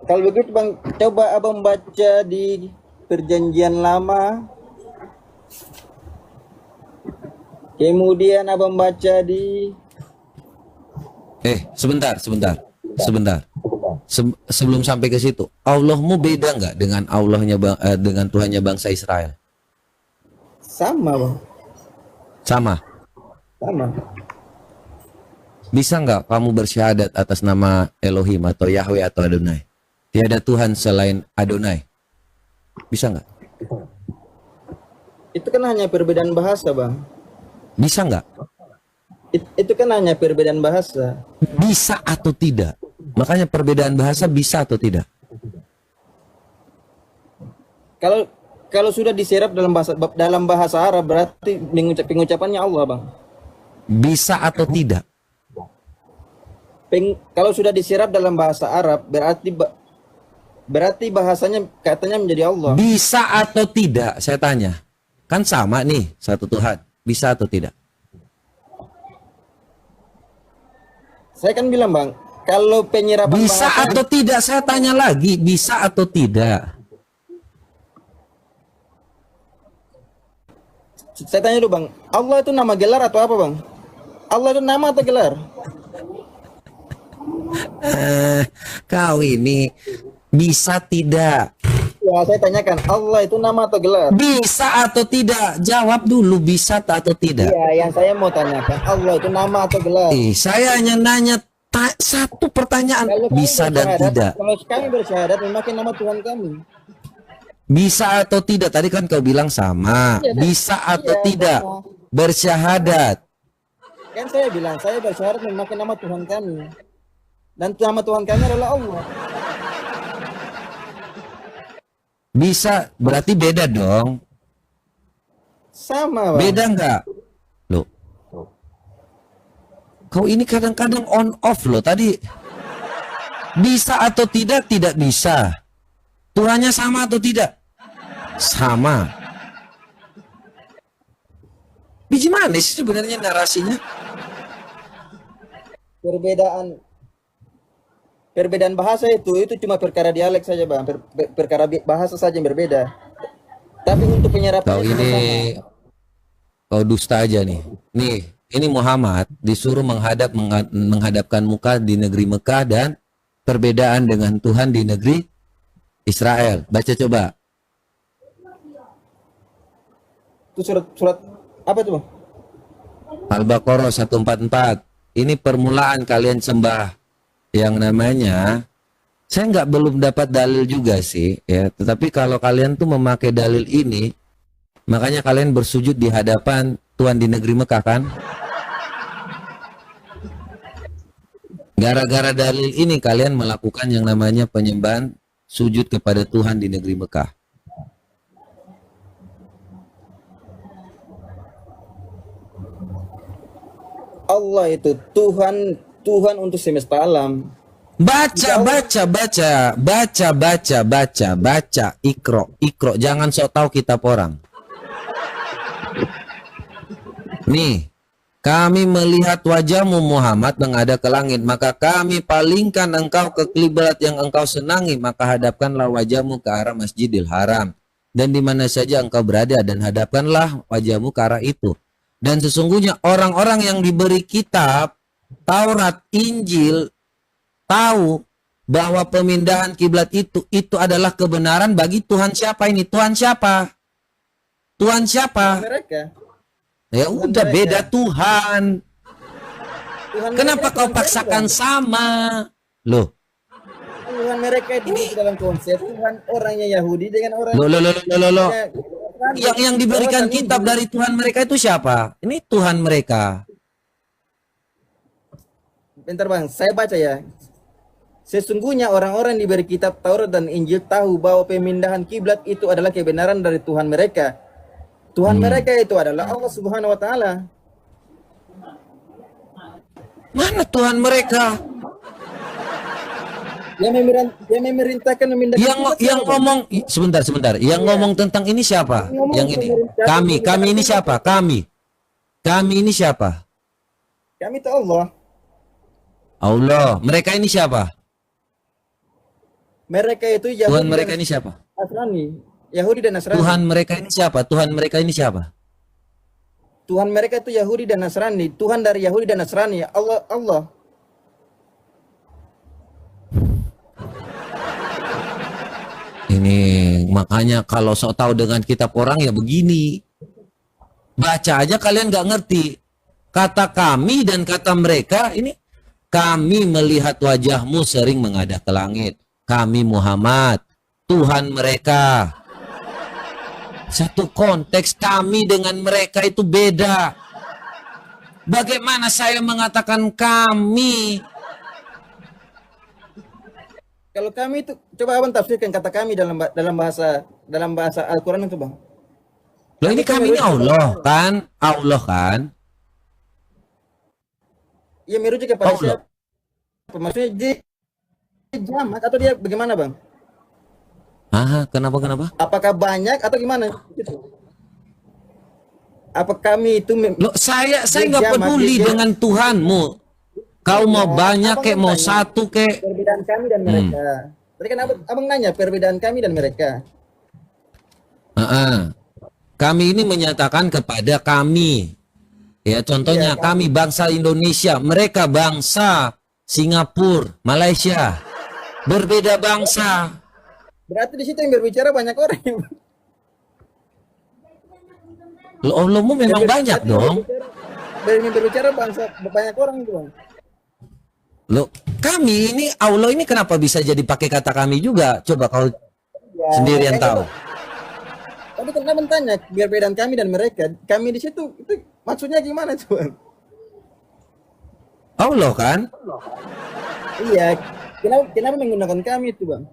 Kalau begitu Bang, coba Abang baca di Perjanjian Lama. Kemudian Abang baca di Sebentar. Sebelum sampai ke situ, Allahmu beda nggak dengan dengan Tuhannya bangsa Israel? sama Bang. Sama. Sama. Bisa nggak kamu bersyahadat atas nama Elohim atau Yahweh atau Adonai? Tiada Tuhan selain Adonai. Bisa nggak? Itu kan hanya perbedaan bahasa, Bang. Bisa nggak? Itu kan hanya perbedaan bahasa. Bisa atau tidak? Makanya perbedaan bahasa bisa atau tidak? Kalau sudah diserap dalam bahasa Arab berarti pengucapannya Allah, Bang. Bisa atau tidak? Kalau sudah diserap dalam bahasa Arab berarti bahasanya katanya menjadi Allah. Bisa atau tidak? Saya tanya. Kan sama nih, satu Tuhan. Bisa atau tidak? Saya kan bilang, Bang, kalau penyerapan Bisa bahasa atau tidak? Saya tanya lagi, bisa atau tidak? saya tanya dulu, Bang. Allah itu nama gelar atau apa, Bang? Allah itu nama atau gelar? Kau ini bisa tidak? Ya, saya tanyakan, Allah itu nama atau gelar? Bisa atau tidak? Jawab dulu bisa atau tidak. Iya, yang saya mau tanyakan, Allah itu nama atau gelar? Saya hanya nanya satu pertanyaan, Kalau kami bisa dan bersyahadat- tidak. Kalau kami bersyahadat memakai nama Tuhan kami. Bisa atau tidak? Tadi kan kau bilang sama. Iya, Bisa atau iya, tidak? sama. Bersyahadat. Kan saya bilang, saya bersyahadat memakai nama Tuhan kami. Dan nama Tuhan kami adalah Allah. Bisa, berarti beda dong. Sama, Bang. Beda nggak? Loh. Kau ini kadang-kadang on off loh. Tadi bisa atau tidak? Tidak bisa. Tuhannya sama atau tidak? Sama. Biji mana sih sebenarnya narasinya? Perbedaan perbedaan bahasa itu cuma perkara dialek saja bang, perkara bahasa saja yang berbeda. Tapi untuk penyerapan Kau itu ini sama. kau dusta aja nih. Nih, ini Muhammad disuruh menghadapkan muka di negeri Mekah dan perbedaan dengan Tuhan di negeri Israel. Baca coba. Itu surat apa itu bang? Al-Baqarah 144. Ini permulaan kalian sembah yang namanya, saya belum dapat dalil juga sih ya, tetapi kalau kalian tuh memakai dalil ini, makanya kalian bersujud di hadapan Tuhan di negeri Mekah kan? Gara-gara dalil ini kalian melakukan yang namanya penyembahan sujud kepada Tuhan di negeri Mekah. Allah itu Tuhan untuk semesta alam. Baca. Ikro. Jangan sok tahu kitab orang. Nih, kami melihat wajahmu Muhammad menghadap ke langit, maka kami palingkan engkau ke kiblat yang engkau senangi, maka hadapkanlah wajahmu ke arah Masjidil Haram. Dan di mana saja engkau berada, dan hadapkanlah wajahmu ke arah itu. Dan sesungguhnya orang-orang yang diberi kitab Taurat, Injil, tahu bahwa pemindahan kiblat itu adalah kebenaran bagi Tuhan siapa ini? Tuhan siapa? Tuhan siapa? Mereka. Ya udah mereka. beda Tuhan. Tuhan Kenapa mereka, kau Tuhan paksakan mereka. sama? Loh, Tuhan mereka itu dalam konsep Tuhan orangnya Yahudi dengan orang loh. yang Yang diberikan kitab dari Tuhan mereka itu siapa? Ini Tuhan mereka. Bentar bang, saya baca ya. Sesungguhnya orang-orang yang diberi kitab Taurat dan Injil tahu bahwa pemindahan kiblat itu adalah kebenaran dari Tuhan mereka. Tuhan mereka itu adalah Allah Subhanahu wa taala. Mana Tuhan mereka? Yang memerintahkan memindahkan kiblat Yang siapa, Bang? ngomong sebentar. Yang ngomong tentang ini siapa? Ngomong Yang ini. pemerintah, Kami ini siapa? Kami ini siapa? Kami itu Allah. Allah. Mereka ini siapa? Mereka itu Yahudi Tuhan mereka dan ini siapa? Nasrani. Yahudi dan Nasrani. Tuhan mereka ini siapa? Tuhan mereka ini siapa? Tuhan mereka itu Yahudi dan Nasrani. Tuhan dari Yahudi dan Nasrani. Allah. Ini makanya kalau sok tahu dengan kitab orang ya begini. Baca aja kalian nggak ngerti. Kata kami dan kata mereka ini, kami melihat wajahmu sering menghadap ke langit. Kami Muhammad, Tuhan mereka. Satu konteks, kami dengan mereka itu beda. Bagaimana saya mengatakan kami? Kalau kami itu coba abang tafsirkan kata kami dalam bahasa Al-Qur'an itu, Bang. Loh ini kami ini Allah kan? Iya merujuk kepada Allah. siapa? Maksudnya dia jamak atau dia bagaimana, Bang? Kenapa? Apakah banyak atau gimana? Apa kami itu Loh, saya dia nggak jamak, peduli dia- dengan Tuhanmu. Kau mau banyak Abang kek, kan mau tanya, satu kek. perbedaan kami dan mereka. Tadi kan abang nanya perbedaan kami dan mereka. Kami ini menyatakan kepada kami. Ya, contohnya Iya, kami bangsa Indonesia, mereka bangsa Singapura, Malaysia. Berbeda bangsa. Berarti di situ yang berbicara banyak orang. Loh, Allahmu memang banyak dong. Yang berbicara bangsa banyak orang itu, Bang. Loh, kami ini Allah ini kenapa bisa jadi pakai kata kami juga? Coba kau Ya, sendiri yang tahu. Tapi kenapa bertanya perbedaan kami dan mereka? Kami di situ itu maksudnya gimana tuh, Bang? Allah kan? Iya, kenapa menggunakan kami itu, Bang?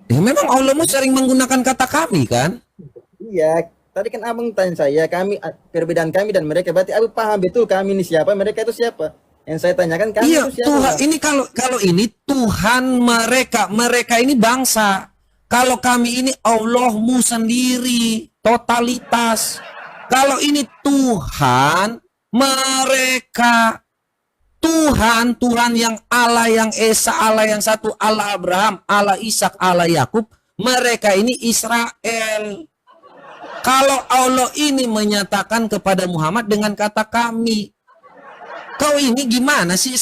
Ya memang Allahmu sering menggunakan kata kami kan? Iya, tadi kan abang tanya saya, perbedaan kami dan mereka. Berarti abang paham betul kami ini siapa, mereka itu siapa? Yang saya tanyakan kami Iya, itu siapa? Tuhan Bang? ini kalau ini Tuhan mereka ini bangsa. Kalau kami ini Allahmu sendiri, totalitas. Kalau ini Tuhan mereka, Tuhan, Tuhan yang Allah yang Esa, Allah yang satu, Allah Abraham, Allah Ishak, Allah Yakub, mereka ini Israel. Kalau Allah ini menyatakan kepada Muhammad dengan kata kami, kau ini gimana sih?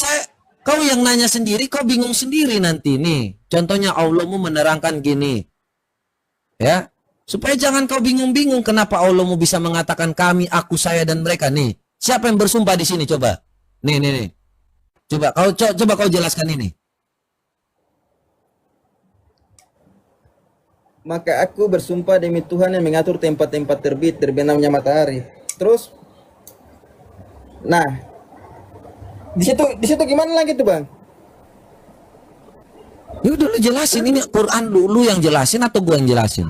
Kau yang nanya sendiri, kau bingung sendiri nanti nih. Contohnya Allahmu menerangkan gini, ya, supaya jangan kau bingung-bingung kenapa Allahmu bisa mengatakan kami, aku, saya dan mereka nih. Siapa yang bersumpah di sini coba? Nih. Coba kau jelaskan ini. Maka aku bersumpah demi Tuhan yang mengatur tempat-tempat terbit terbenamnya matahari. Terus, nah, di situ gimana lagi tuh bang? Ya udah lu jelasin, ini Quran dulu yang jelasin atau gua yang jelasin?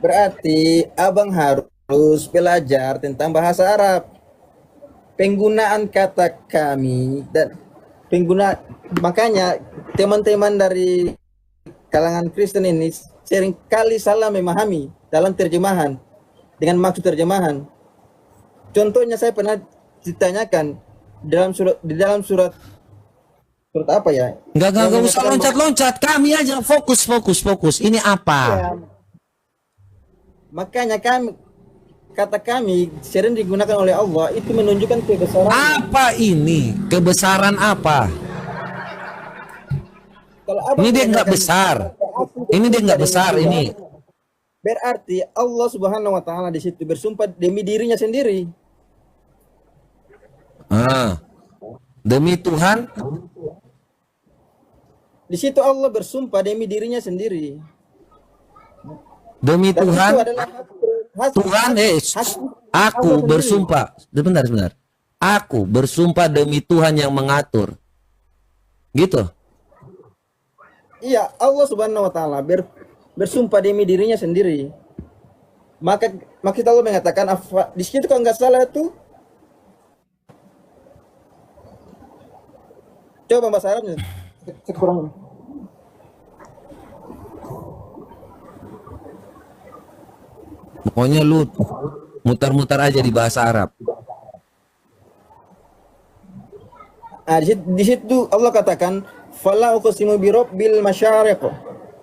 Berarti abang harus belajar tentang bahasa Arab. Penggunaan kata kami dan makanya teman-teman dari kalangan Kristen ini seringkali salah memahami dalam terjemahan dengan maksud terjemahan. Contohnya saya pernah ditanyakan di dalam surat apa ya? Enggak usah loncat-loncat, kami aja fokus. Ini apa? Ya, makanya kata kami sering digunakan oleh Allah itu menunjukkan kebesaran. Apa ini? Kebesaran apa? Ini dia nggak besar. Ini dia nggak besar ini. Berarti Allah Subhanahu wa taala di situ bersumpah demi dirinya sendiri. Demi Tuhan. Di situ Allah bersumpah demi dirinya sendiri. Demi Dan Tuhan. itu adalah Tuhan, aku bersumpah. Sebentar. Aku bersumpah demi Tuhan yang mengatur. Gitu. Iya, Allah Subhanahu wa taala bersumpah demi dirinya sendiri. Maka Allah mengatakan di situ kalau nggak salah itu coba bahasa Arabnya kurang. Pokoknya lu mutar-mutar aja di bahasa Arab. Nah, di situ Allah katakan fala uqsimu bi rabbil masyariq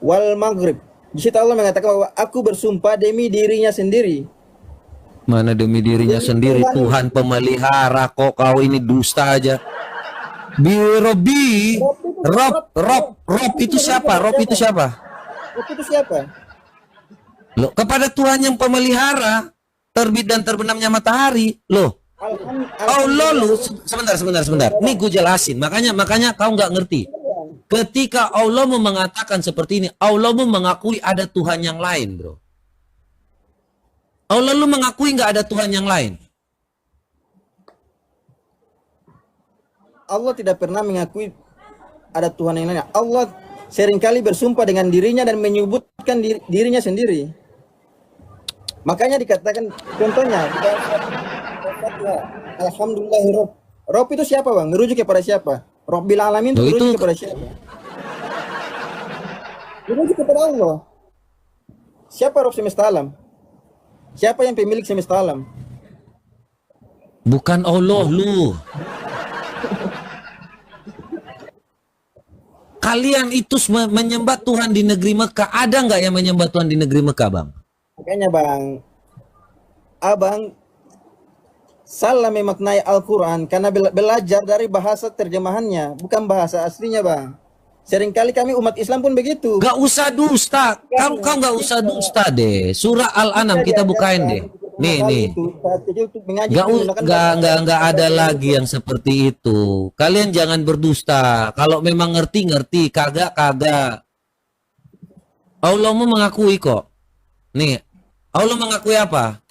wal maghrib. Di situ Allah mengatakan bahwa aku bersumpah demi dirinya sendiri. Mana demi dirinya sendiri? Tuhan pemelihara, kok kau ini dusta aja. Birobi, Rob itu siapa? Rob itu siapa? Loh, kepada Tuhan yang pemelihara terbit dan terbenamnya matahari. Loh, Allah lu sebentar. Nih gue jelasin. Makanya kau nggak ngerti. Ketika Allah mengatakan seperti ini, Allah mengakui ada Tuhan yang lain, bro. Allah lu mengakui nggak ada Tuhan yang lain? Allah tidak pernah mengakui ada Tuhan yang lain. Allah seringkali bersumpah dengan dirinya dan menyebutkan dirinya sendiri. Makanya dikatakan contohnya Alhamdulillah Rob itu siapa bang? Merujuk kepada siapa? Rabbil alamin itu merujuk kepada siapa? Merujuk kepada Allah. Siapa Rob semesta alam? Siapa yang pemilik semesta alam? Bukan Allah lu. Kalian itu menyembah Tuhan di negeri Mekah. Ada nggak yang menyembah Tuhan di negeri Mekah, bang? Makanya bang, abang salah memaknai Al-Quran karena belajar dari bahasa terjemahannya, bukan bahasa aslinya bang. Seringkali kami umat Islam pun begitu. Gak usah dusta, kau gak usah dusta deh. Surah Al-An'am kita bukain deh. Nih. Gak ada lagi yang seperti itu. Kalian jangan berdusta. Kalau memang ngerti, kagak. Allah mau mengakui kok. Nih, Allah mengakui apa?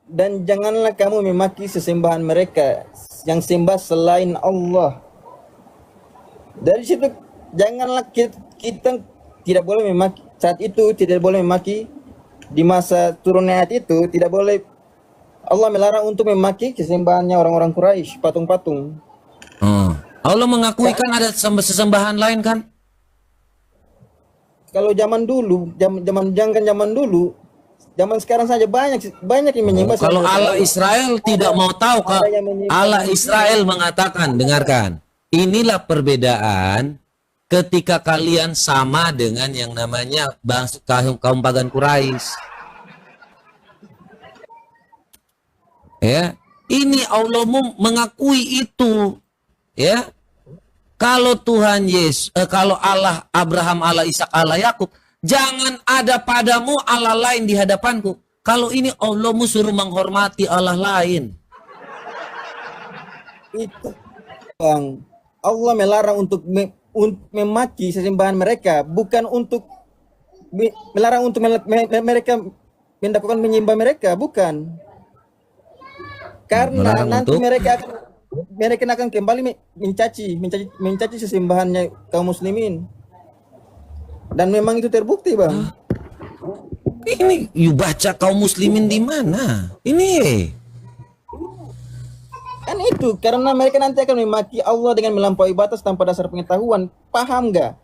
Dan janganlah kamu memaki sesembahan mereka yang sembah selain Allah. Dari situ janganlah kita tidak boleh memaki saat itu, tidak boleh memaki di masa turunnya ayat itu, tidak boleh. Allah melarang untuk memaki kesembahannya orang-orang Quraisy, patung-patung. Allah mengakui kan ada sesembahan lain kan? Kalau zaman dulu, zaman dulu zaman sekarang saja banyak yang menyembah Kalau selain Allah Allah. Israel tidak mau tahu, Ada yang menyembah Allah Israel mengatakan, dengarkan, inilah perbedaan ketika kalian sama dengan yang namanya bangsa kaum pagan Quraisy. Ya, ini Allah mengakui itu. Ya, kalau Tuhan Yesus, kalau Allah Abraham, Allah Ishak, Allah Yakub, jangan ada padamu Allah lain di hadapanku. Kalau ini Allahmu suruh menghormati Allah lain. Itu Bang, Allah melarang untuk memaki sesembahan mereka, bukan untuk melarang untuk mereka melakukan menyembah mereka, bukan. Karena Melarang nanti untuk? mereka akan kembali mencaci sesembahannya kaum muslimin. Dan memang itu terbukti, Bang. Ini you baca kaum muslimin di mana? Ini Kan itu karena mereka nanti akan memaki Allah dengan melampaui batas tanpa dasar pengetahuan. Paham nggak?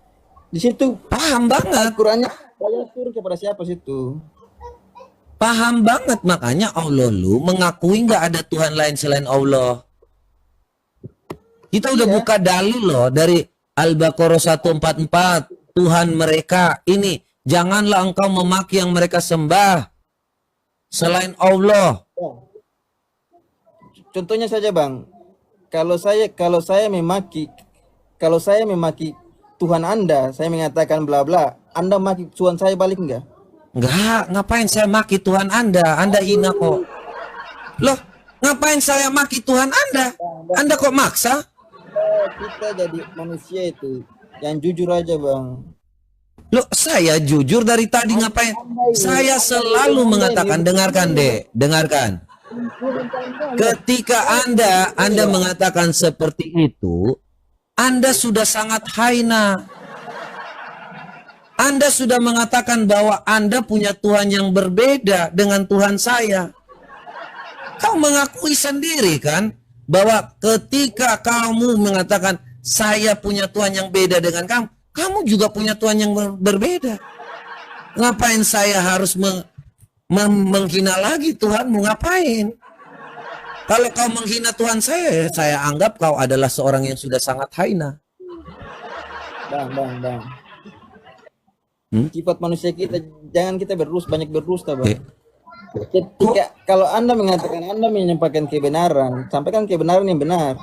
Di situ paham banget. Al-Qur'annya saya turun kepada siapa situ? Paham banget, makanya Allah lu mengakui nggak ada Tuhan lain selain Allah. Kita udah buka dalil loh dari Al-Baqarah 144. Tuhan mereka ini, janganlah engkau memaki yang mereka sembah selain Allah. Contohnya saja, Bang. Kalau saya memaki Tuhan Anda, saya mengatakan bla bla, Anda maki Tuhan saya balik enggak? Enggak, ngapain saya maki Tuhan Anda? Anda hina kok. Loh, ngapain saya maki Tuhan Anda? Anda kok maksa? Kita jadi manusia itu yang jujur aja, Bang. Loh, saya jujur dari tadi ngapain? Saya selalu mengatakan, dengarkan deh, dengarkan. Ketika Anda mengatakan seperti itu, Anda sudah sangat hina. Anda sudah mengatakan bahwa Anda punya Tuhan yang berbeda dengan Tuhan saya. Kau mengakui sendiri kan bahwa ketika kamu mengatakan saya punya Tuhan yang beda dengan kamu, kamu juga punya Tuhan yang berbeda. Ngapain saya harus menghina lagi Tuhanmu? Ngapain? Kalau kau menghina Tuhan saya anggap kau adalah seorang yang sudah sangat hina. Bang. Sifat manusia kita, jangan kita banyak berdusta, Bang. Ketika kalau Anda mengatakan Anda menyampaikan kebenaran, sampaikan kebenaran yang benar.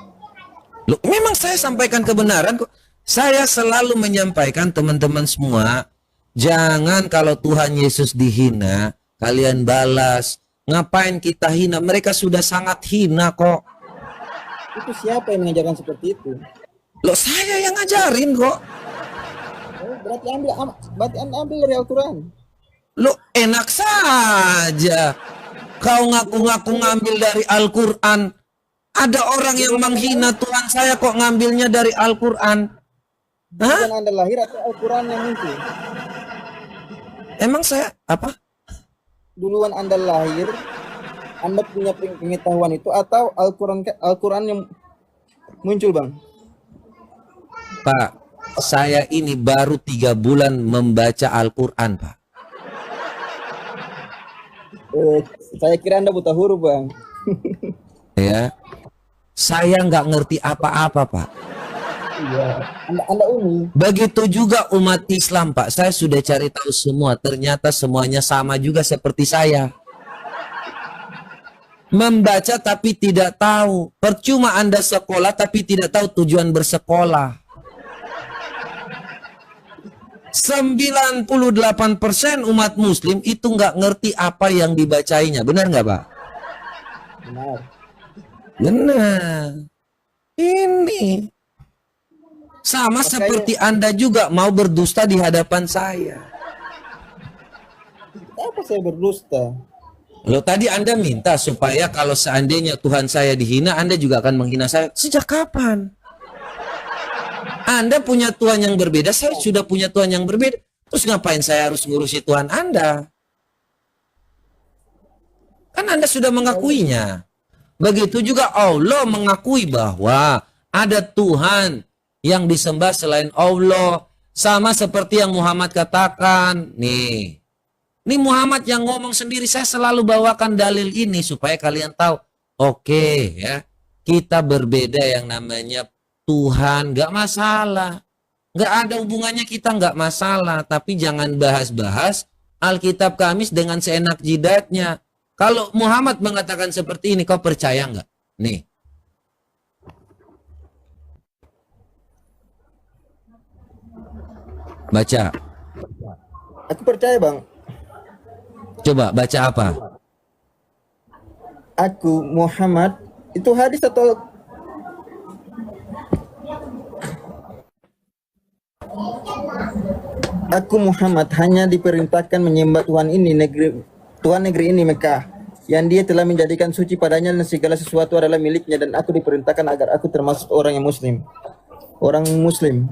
Loh, memang saya sampaikan kebenaran kok. Saya selalu menyampaikan teman-teman semua, jangan kalau Tuhan Yesus dihina, kalian balas. Ngapain kita hina? Mereka sudah sangat hina kok. Itu siapa yang mengajarkan seperti itu? Loh, saya yang ngajarin kok. Berarti Anda ambil dari Al-Quran. Loh, enak saja. Kau ngaku-ngaku ngambil dari Al-Quran. Ada orang yang menghina Tuhan saya kok ngambilnya dari Al-Quran. Bukan Anda lahir atau Al-Quran yang muncul? Emang saya apa? Duluan Anda lahir, Anda punya pengetahuan itu atau Al-Quran yang muncul, Bang? Pak, saya ini baru 3 bulan membaca Al-Quran, Pak. Saya kira Anda buta huruf, Bang. Ya, saya nggak ngerti apa-apa, Pak. Iya, Anda umi. Begitu juga umat Islam, Pak. Saya sudah cari tahu semua. Ternyata semuanya sama juga seperti saya. Membaca tapi tidak tahu. Percuma Anda sekolah tapi tidak tahu tujuan bersekolah. 98% umat muslim itu nggak ngerti apa yang dibacainya. Benar nggak, Pak? Benar. Benar. Ini sama seperti Anda juga mau berdusta di hadapan saya. Apa saya berdusta? Loh, tadi Anda minta supaya kalau seandainya Tuhan saya dihina, Anda juga akan menghina saya. Sejak kapan? Anda punya Tuhan yang berbeda, saya sudah punya Tuhan yang berbeda. Terus ngapain saya harus ngurusi Tuhan Anda? Kan Anda sudah mengakuinya. Begitu juga Allah mengakui bahwa ada Tuhan yang disembah selain Allah. Sama seperti yang Muhammad katakan. Nih, Ini Muhammad yang ngomong sendiri. Saya selalu bawakan dalil ini supaya kalian tahu. Oke, ya, kita berbeda yang namanya Tuhan, nggak masalah. Nggak ada hubungannya, kita nggak masalah. Tapi jangan bahas-bahas Alkitab Kamis dengan seenak jidatnya. Kalau Muhammad mengatakan seperti ini, kau percaya nggak? Nih. Baca. Aku percaya bang. Coba baca apa? Aku Muhammad itu hadis atau aku Muhammad hanya diperintahkan menyembah Tuhan negeri ini Mekah, yang dia telah menjadikan suci padanya dan segala sesuatu adalah miliknya, dan aku diperintahkan agar aku termasuk orang yang muslim. Orang muslim.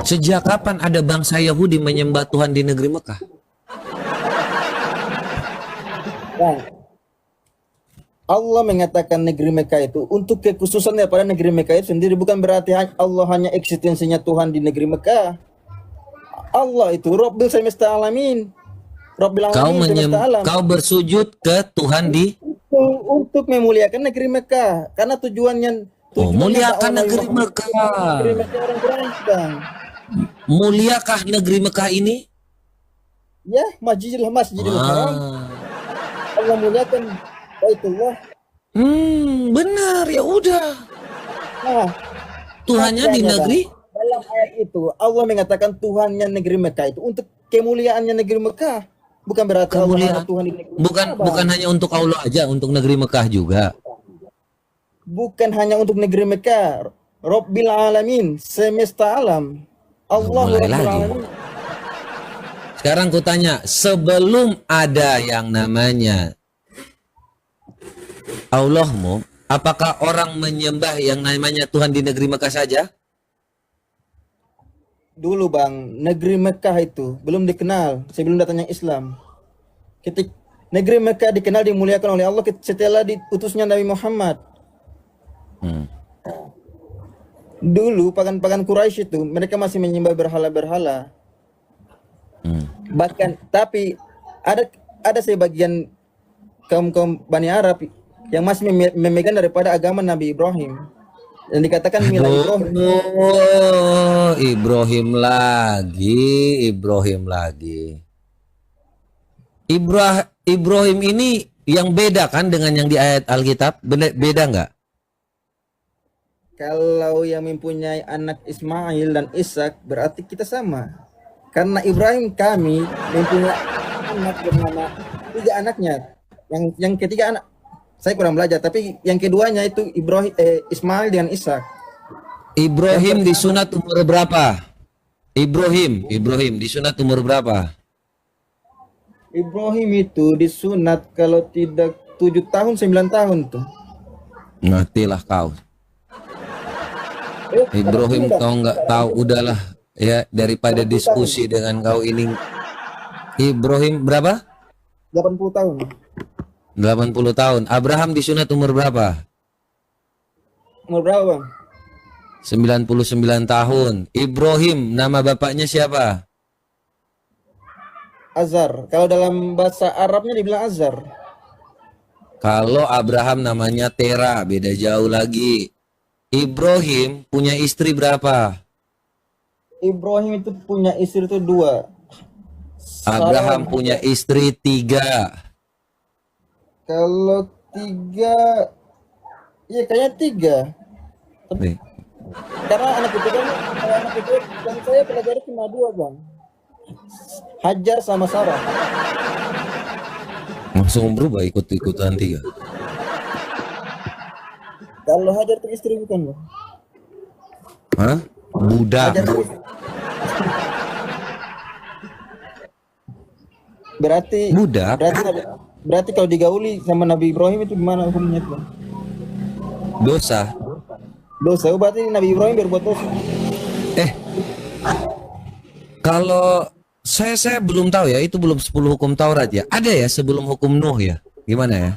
Sejak kapan ada bangsa Yahudi menyembah Tuhan di negeri Mekah? Bang, Allah mengatakan negeri Mekah itu untuk kekhususan daripada negeri Mekah itu sendiri, bukan berarti Allah hanya eksistensinya Tuhan di negeri Mekah. Allah itu Rabbil semesta alamin. Rabbil alamin semesta alam. Kau bersujud ke Tuhan di untuk memuliakan negeri Mekah, karena tujuannya muliakan negeri Mekah. Negeri Mekah orang Quraisy, Bang. Muliakah negeri Mekah ini? Ya, Masjidil Haram. Allah muliakan Baitullah. Benar, ya udah. Nah, Tuhannya di negeri. Dalam ayat itu Allah mengatakan Tuhannya negeri Mekah itu untuk kemuliaannya negeri Mekah, bukan berarti Allah Tuhan di negeri Mekah, bukan hanya untuk Allah aja, untuk negeri Mekah juga. Bukan hanya untuk negeri Mekah. Rabbil alamin, semesta alam. Allah Rabbil alamin. Sekarang ku tanya, sebelum ada yang namanya Allahmu, apakah orang menyembah yang namanya Tuhan di negeri Mekah saja? Dulu Bang, negeri Mekah itu belum dikenal sebelum datangnya Islam. Ketika negeri Mekah dikenal dimuliakan oleh Allah setelah diutusnya Nabi Muhammad. Dulu pagan-pagan Quraisy itu mereka masih menyembah berhala-berhala. Bahkan tapi ada sebagian kaum Bani Arab yang masih memegang daripada agama Nabi Ibrahim, yang dikatakan mila Ibrahim. Ibrahim lagi. Ibrahim ini yang beda kan dengan yang di ayat Alkitab? Beda nggak? Kalau yang mempunyai anak Ismail dan Ishak berarti kita sama. Karena Ibrahim kami mempunyai anak bernama 3 anaknya. Yang ketiga anak saya kurang belajar, tapi yang keduanya itu Ismail dengan Ishak. Ibrahim disunat umur berapa? Ibrahim disunat umur berapa? Ibrahim itu disunat kalau tidak 7 tahun 9 tahun tuh. Matilah kau. Ibrahim kau nggak tahu, udahlah ya, daripada diskusi dengan kau ini. Ibrahim berapa? 80 tahun. 80 tahun. Abraham disunat umur berapa? Umur berapa Bang? 99 tahun. Ibrahim nama bapaknya siapa? Azar. Kalau dalam bahasa Arabnya dibilang Azar. Kalau Abraham namanya Tera, beda jauh lagi. Ibrahim punya istri berapa? Ibrahim itu punya istri itu 2. Abraham punya istri 3. Kalau 3, ya kayaknya 3. Nih. Karena anak itu kan saya pelajari cuma 2 Bang. Hajar sama Sarah. Langsung berubah ikut-ikutan 3. Kalau Hajar itu istri bukan Bang? Hah? Budak. Berarti Budak. Berarti kalau digauli sama Nabi Ibrahim itu gimana hukumnya itu Bang? Dosa. Dosa, berarti Nabi Ibrahim berbuat dosa. Kalau saya belum tahu ya, itu belum 10 hukum Taurat ya. Ada ya sebelum hukum Nuh ya. Gimana ya?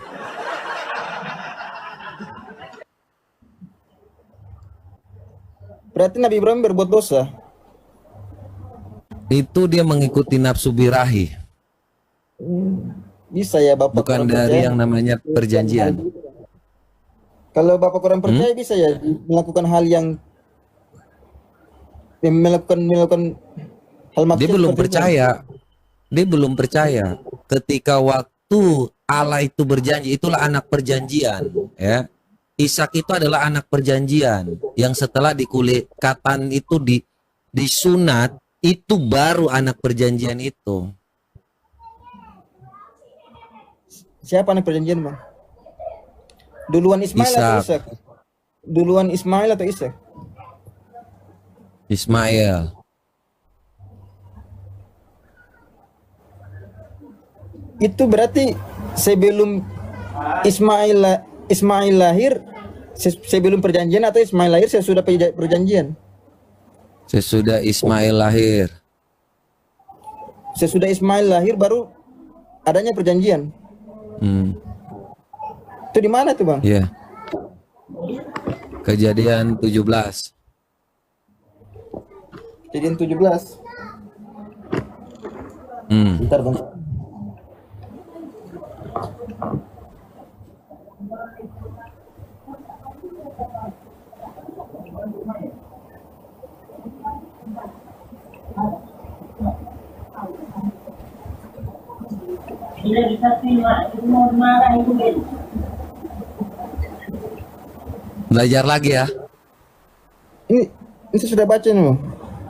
Berarti Nabi Ibrahim berbuat dosa. Itu dia mengikuti nafsu birahi, Bisa ya Bapak bukan kurang dari percaya? yang namanya perjanjian. Kalau Bapak kurang percaya bisa ya melakukan hal yang melakukan hal Dia maksiat belum seperti itu. percaya. Dia belum percaya. Ketika waktu Allah itu berjanji, itulah anak perjanjian, ya. Ishak itu adalah anak perjanjian yang setelah dikulikatan itu disunat, itu baru anak perjanjian itu. Siapa anak perjanjian, Bang? Duluan Ismail atau Ishak, Ishak? Duluan Ismail atau Ishak? Ismail. Itu berarti sebelum Ismail lahir, sebelum perjanjian atau Ismail lahir sesudah perjanjian? Sesudah Ismail lahir. Sesudah Ismail lahir baru adanya perjanjian. Hmm, Itu di mana tuh, Bang? ya. Kejadian 17. Kejadian 17. Hmm. Bentar, Bang. Tidak bisa terima, itu mau marah itu Ben. Belajar lagi ya. Ini sudah baca nih, Bang.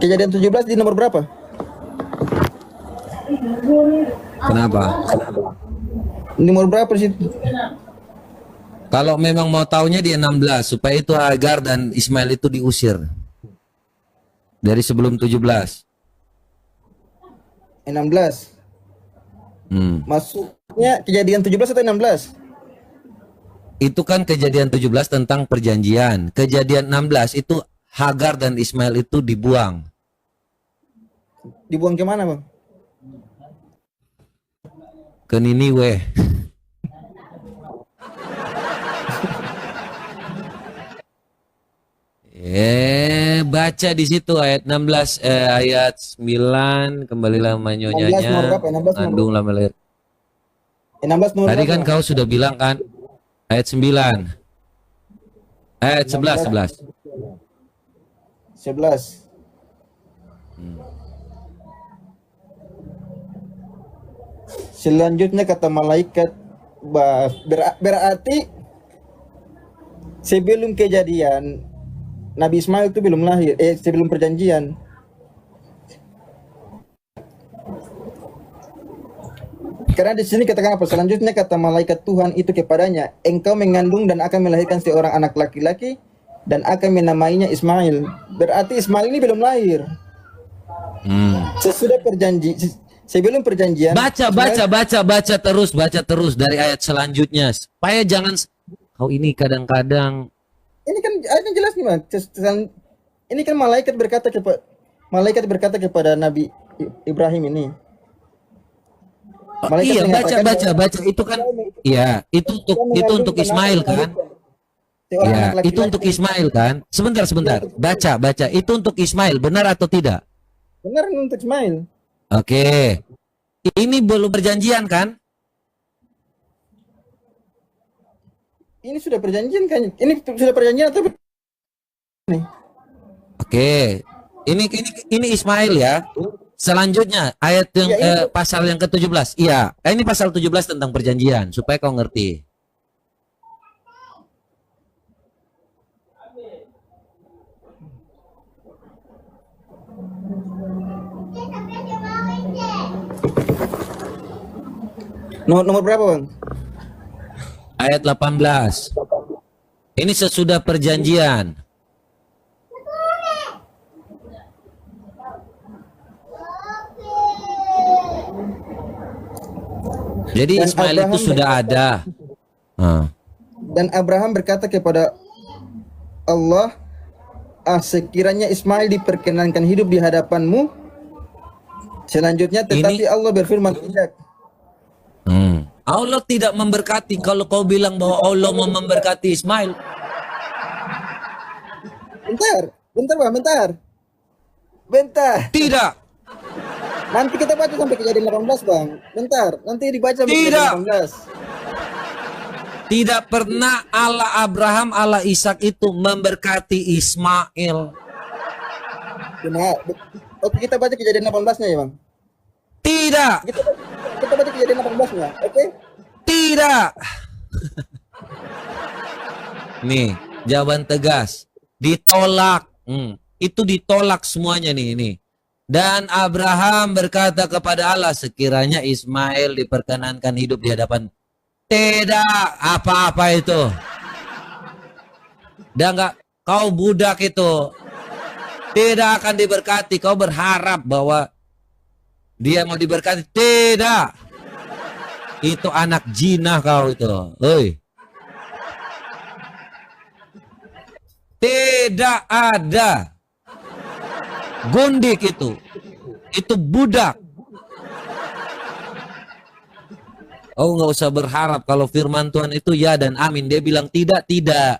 Kejadian 17 di nomor berapa? Kenapa? Nomor berapa di situ? Kalau memang mau taunya di 16, supaya itu Hagar dan Ismail itu diusir dari sebelum 17. 16. Masuknya kejadian 17 atau 16? Itu kan kejadian 17 tentang perjanjian. Kejadian 16 itu Hagar dan Ismail itu dibuang. Dibuang ke mana, Bang? Ke Niniwe. Baca di situ ayat 16, ayat 9, kembalilah 16 nomor manyonyanya, berapa? 16 nomor kandunglah melahir. 16 nomor Tadi berapa? kan kau sudah bilang kan, ayat 9, ayat 11, 11. 11. Selanjutnya kata malaikat, berarti sebelum kejadian Nabi Ismail itu belum lahir, sebelum perjanjian. Karena di sini katakan apa? Selanjutnya kata malaikat Tuhan itu kepadanya, engkau mengandung dan akan melahirkan seorang anak laki-laki dan akan menamainya Ismail. Berarti Ismail ini belum lahir. Sesudah sebelum perjanjian. Baca terus dari ayat selanjutnya, supaya jangan kau ini kadang-kadang. Ini kan ayatnya jelas nih, Bang. Ini kan malaikat berkata kepada Nabi Ibrahim ini. Malaikat Iya, mengatakan baca itu kan, iya, itu untuk Ismail kan? seorang Ya, anak itu laki-laki. untuk Ismail kan? Sebentar. Baca. Itu untuk Ismail, benar atau tidak? Benar untuk Ismail. Oke. Ini belum perjanjian kan? Ini sudah perjanjian kan? Ini sudah perjanjian atau Oke. Ini Ismail ya. Selanjutnya ayat yang Ya, pasal yang ke-17. Iya, ini pasal 17 tentang perjanjian supaya kau ngerti. nomor berapa, Bang? Ayat 18. Ini sesudah perjanjian. Jadi Dan Ismail Abraham itu sudah ada. Dan Abraham berkata kepada Allah, sekiranya Ismail diperkenankan hidup di hadapanmu. Selanjutnya tetapi Allah berfirman tidak. Allah tidak memberkati. Kalau kau bilang bahwa Allah mau memberkati Ismail. Bentar, Bang, bentar. Tidak. Nanti kita baca sampai kejadian 18, Bang. Bentar, nanti dibaca sampai Tidak. kejadian 18. Tidak pernah Allah Abraham, Allah Ishak itu memberkati Ismail. Benar. Oke, kita baca kejadian 18-nya ya, Bang. Tidak, Kita baca kejadian 18-nya. Oke? tidak. Nih, jawaban tegas. Ditolak. Itu ditolak semuanya nih ini. Dan Abraham berkata kepada Allah, sekiranya Ismail diperkenankan hidup di hadapan. Tidak, apa-apa itu. Dan enggak, kau budak itu. Tidak akan diberkati. Kau berharap bahwa dia mau diberkati. Tidak. Itu anak jinah kau itu. Hei. Tidak ada. Gundik itu. Itu budak. Oh, nggak usah berharap kalau firman Tuhan itu ya dan amin. Dia bilang tidak.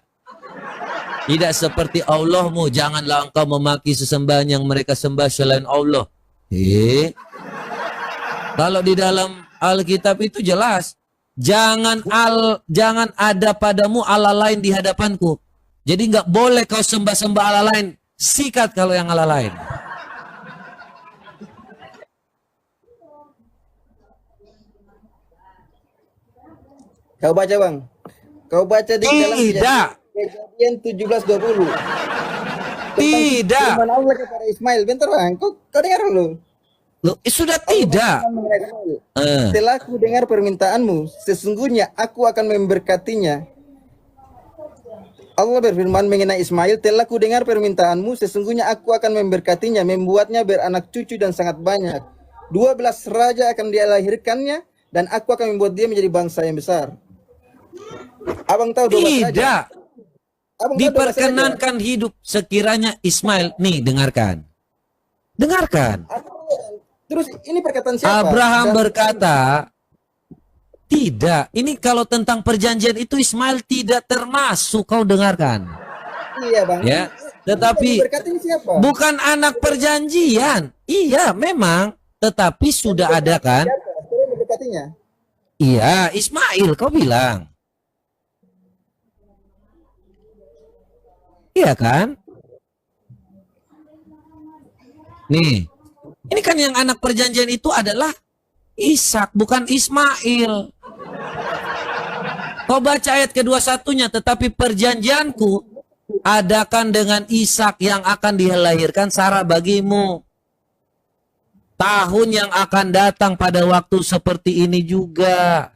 Tidak seperti Allahmu. Janganlah engkau memaki sesembahan yang mereka sembah selain Allah. Kalau di dalam Alkitab itu jelas. Jangan ada padamu Allah lain di hadapanku. Jadi nggak boleh kau sembah-sembah Allah lain. Sikat kalau yang Allah lain. Kau baca, Bang. Kau baca di dalam Tidak. kejadian 17:20. Tidak. Firman Allah kepada Ismail. Bentar, Bang. Kau dengar dulu. Loh, sudah tidak. Setelah ku dengar permintaanmu, sesungguhnya aku akan memberkatinya. Allah berfirman mengenai Ismail, telah ku dengar permintaanmu, sesungguhnya aku akan memberkatinya, membuatnya beranak cucu dan sangat banyak. 12 raja akan dia lahirkannya, dan aku akan membuat dia menjadi bangsa yang besar. Abang tahu 12 raja? Tidak. Abang tahu 12 raja? Diperkenankan hidup sekiranya Ismail. Nih, dengarkan. Dengarkan. Terus ini perkataan siapa? Abraham berkata, tidak. Ini kalau tentang perjanjian itu Ismail tidak termasuk. Kau dengarkan. Iya, Bang. Ya. Tetapi Berkatin siapa? bukan anak perjanjian. Iya, memang. Tetapi sudah ada kan? Siapa memberkatinya? Iya, Ismail kau bilang. Iya kan? Nih. Ini kan yang anak perjanjian itu adalah Ishak, bukan Ismail. Kau baca ayat ke-21-nya, tetapi perjanjianku adakan dengan Ishak yang akan dilahirkan Sarah bagimu. Tahun yang akan datang pada waktu seperti ini juga.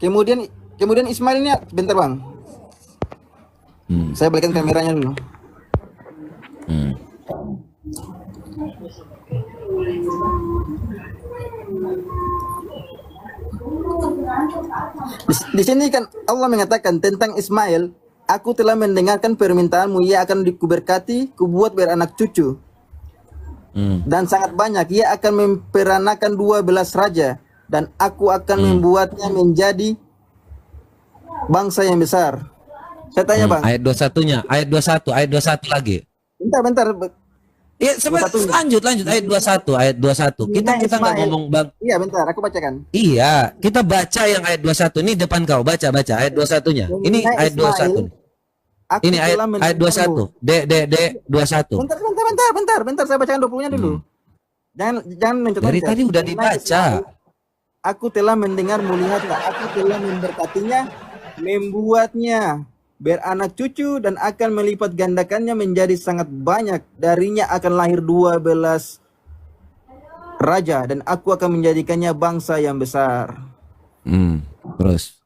Kemudian Ismail ini bentar, Bang. Saya balikan kameranya dulu. Di sini kan Allah mengatakan tentang Ismail, aku telah mendengarkan permintaanmu, ia akan dikuberkati, kubuat beranak cucu. Dan sangat banyak, ia akan memperanakan 12 raja, dan aku akan membuatnya menjadi bangsa yang besar. Saya tanya, Bang. Ayat 21-nya, ayat 21 lagi. Bentar. Ya, lanjut ayat 21. Kita nggak ngomong, Bang. Iya, bentar, aku bacakan. Iya, kita baca yang ayat 21 ini depan kau, baca ayat 21-nya. Ini ayat 21. Ini ayat 21. D 21. Bentar, saya bacakan 20-nya dulu. Jangan mencontoh. Dari tadi udah dibaca. Aku telah mendengar, melihatlah, aku telah memberkatinya, membuatnya beranak cucu dan akan melipat gandakannya menjadi sangat banyak. Darinya akan lahir 12 raja dan aku akan menjadikannya bangsa yang besar. Terus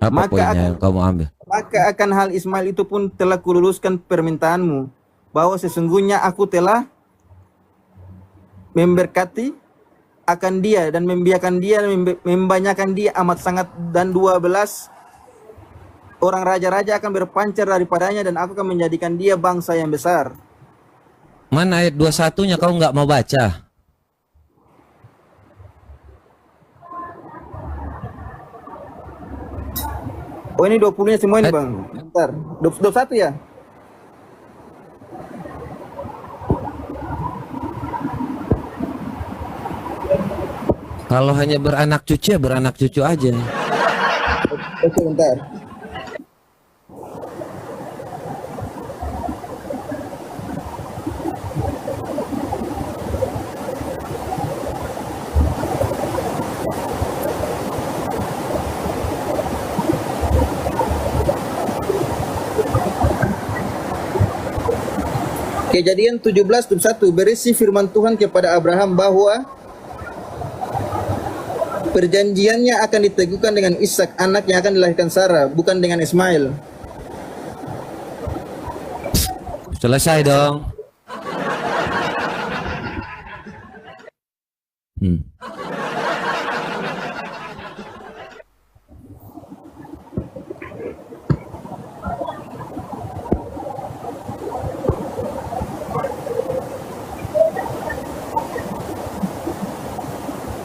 apa poinnya yang kamu ambil? Maka akan hal Ismail itu pun telah kululuskan permintaanmu, bahwa sesungguhnya aku telah memberkati akan dia dan membiarkan dia, membanyakan dia amat sangat, dan 12 orang raja-raja akan berpancar daripadanya dan aku akan menjadikan dia bangsa yang besar. Mana ayat 21-nya kau nggak mau baca? Oh ini 20-nya semua ini bang. Bentar. 21 ya? Kalau hanya beranak cucu ya beranak cucu aja. Oke bentar. Kejadian 17:21 berisi firman Tuhan kepada Abraham bahwa perjanjiannya akan diteguhkan dengan Ishak, anak yang akan dilahirkan Sarah, bukan dengan Ismail. Selesai dong.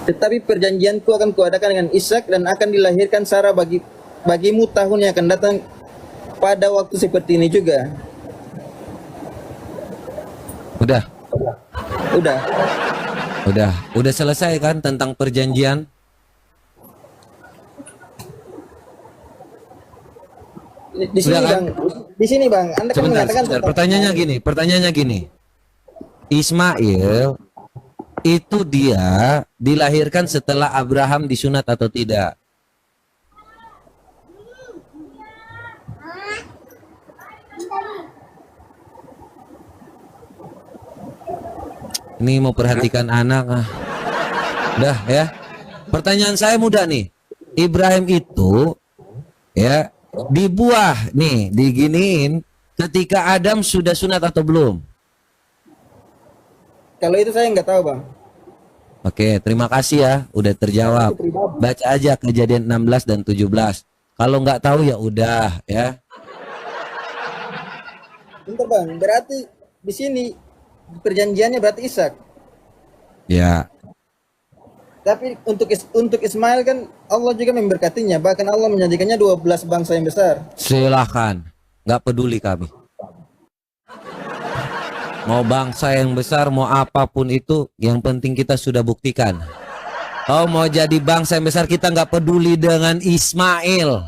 Tetapi perjanjianku akan kuadakan dengan Ishak dan akan dilahirkan Sarah bagimu tahun yang akan datang pada waktu seperti ini juga. Udah. Udah. Udah selesai kan tentang perjanjian? Di sini Udah kan? bang, di sini bang. Anda kan mengatakan Sebentar. Pertanyaannya gini. Ismail itu dia dilahirkan setelah Abraham disunat atau tidak? Ini mau perhatikan anak. Udah ya. Pertanyaan saya mudah nih. Ibrahim itu ya dibuah nih, diginiin ketika Adam sudah sunat atau belum? Kalau itu saya nggak tahu bang. Oke, terima kasih ya, udah terjawab. Baca aja Kejadian 16 dan 17. Kalau nggak tahu ya udah ya. Bentar bang, berarti di sini perjanjiannya berarti Ishak. Ya, Tapi untuk Ismail kan Allah juga memberkatinya. Bahkan Allah menjadikannya 12 bangsa yang besar. silahkan. Nggak peduli kami. Mau bangsa yang besar, mau apapun itu, yang penting kita sudah buktikan. Oh, mau jadi bangsa yang besar, kita nggak peduli dengan Ismail.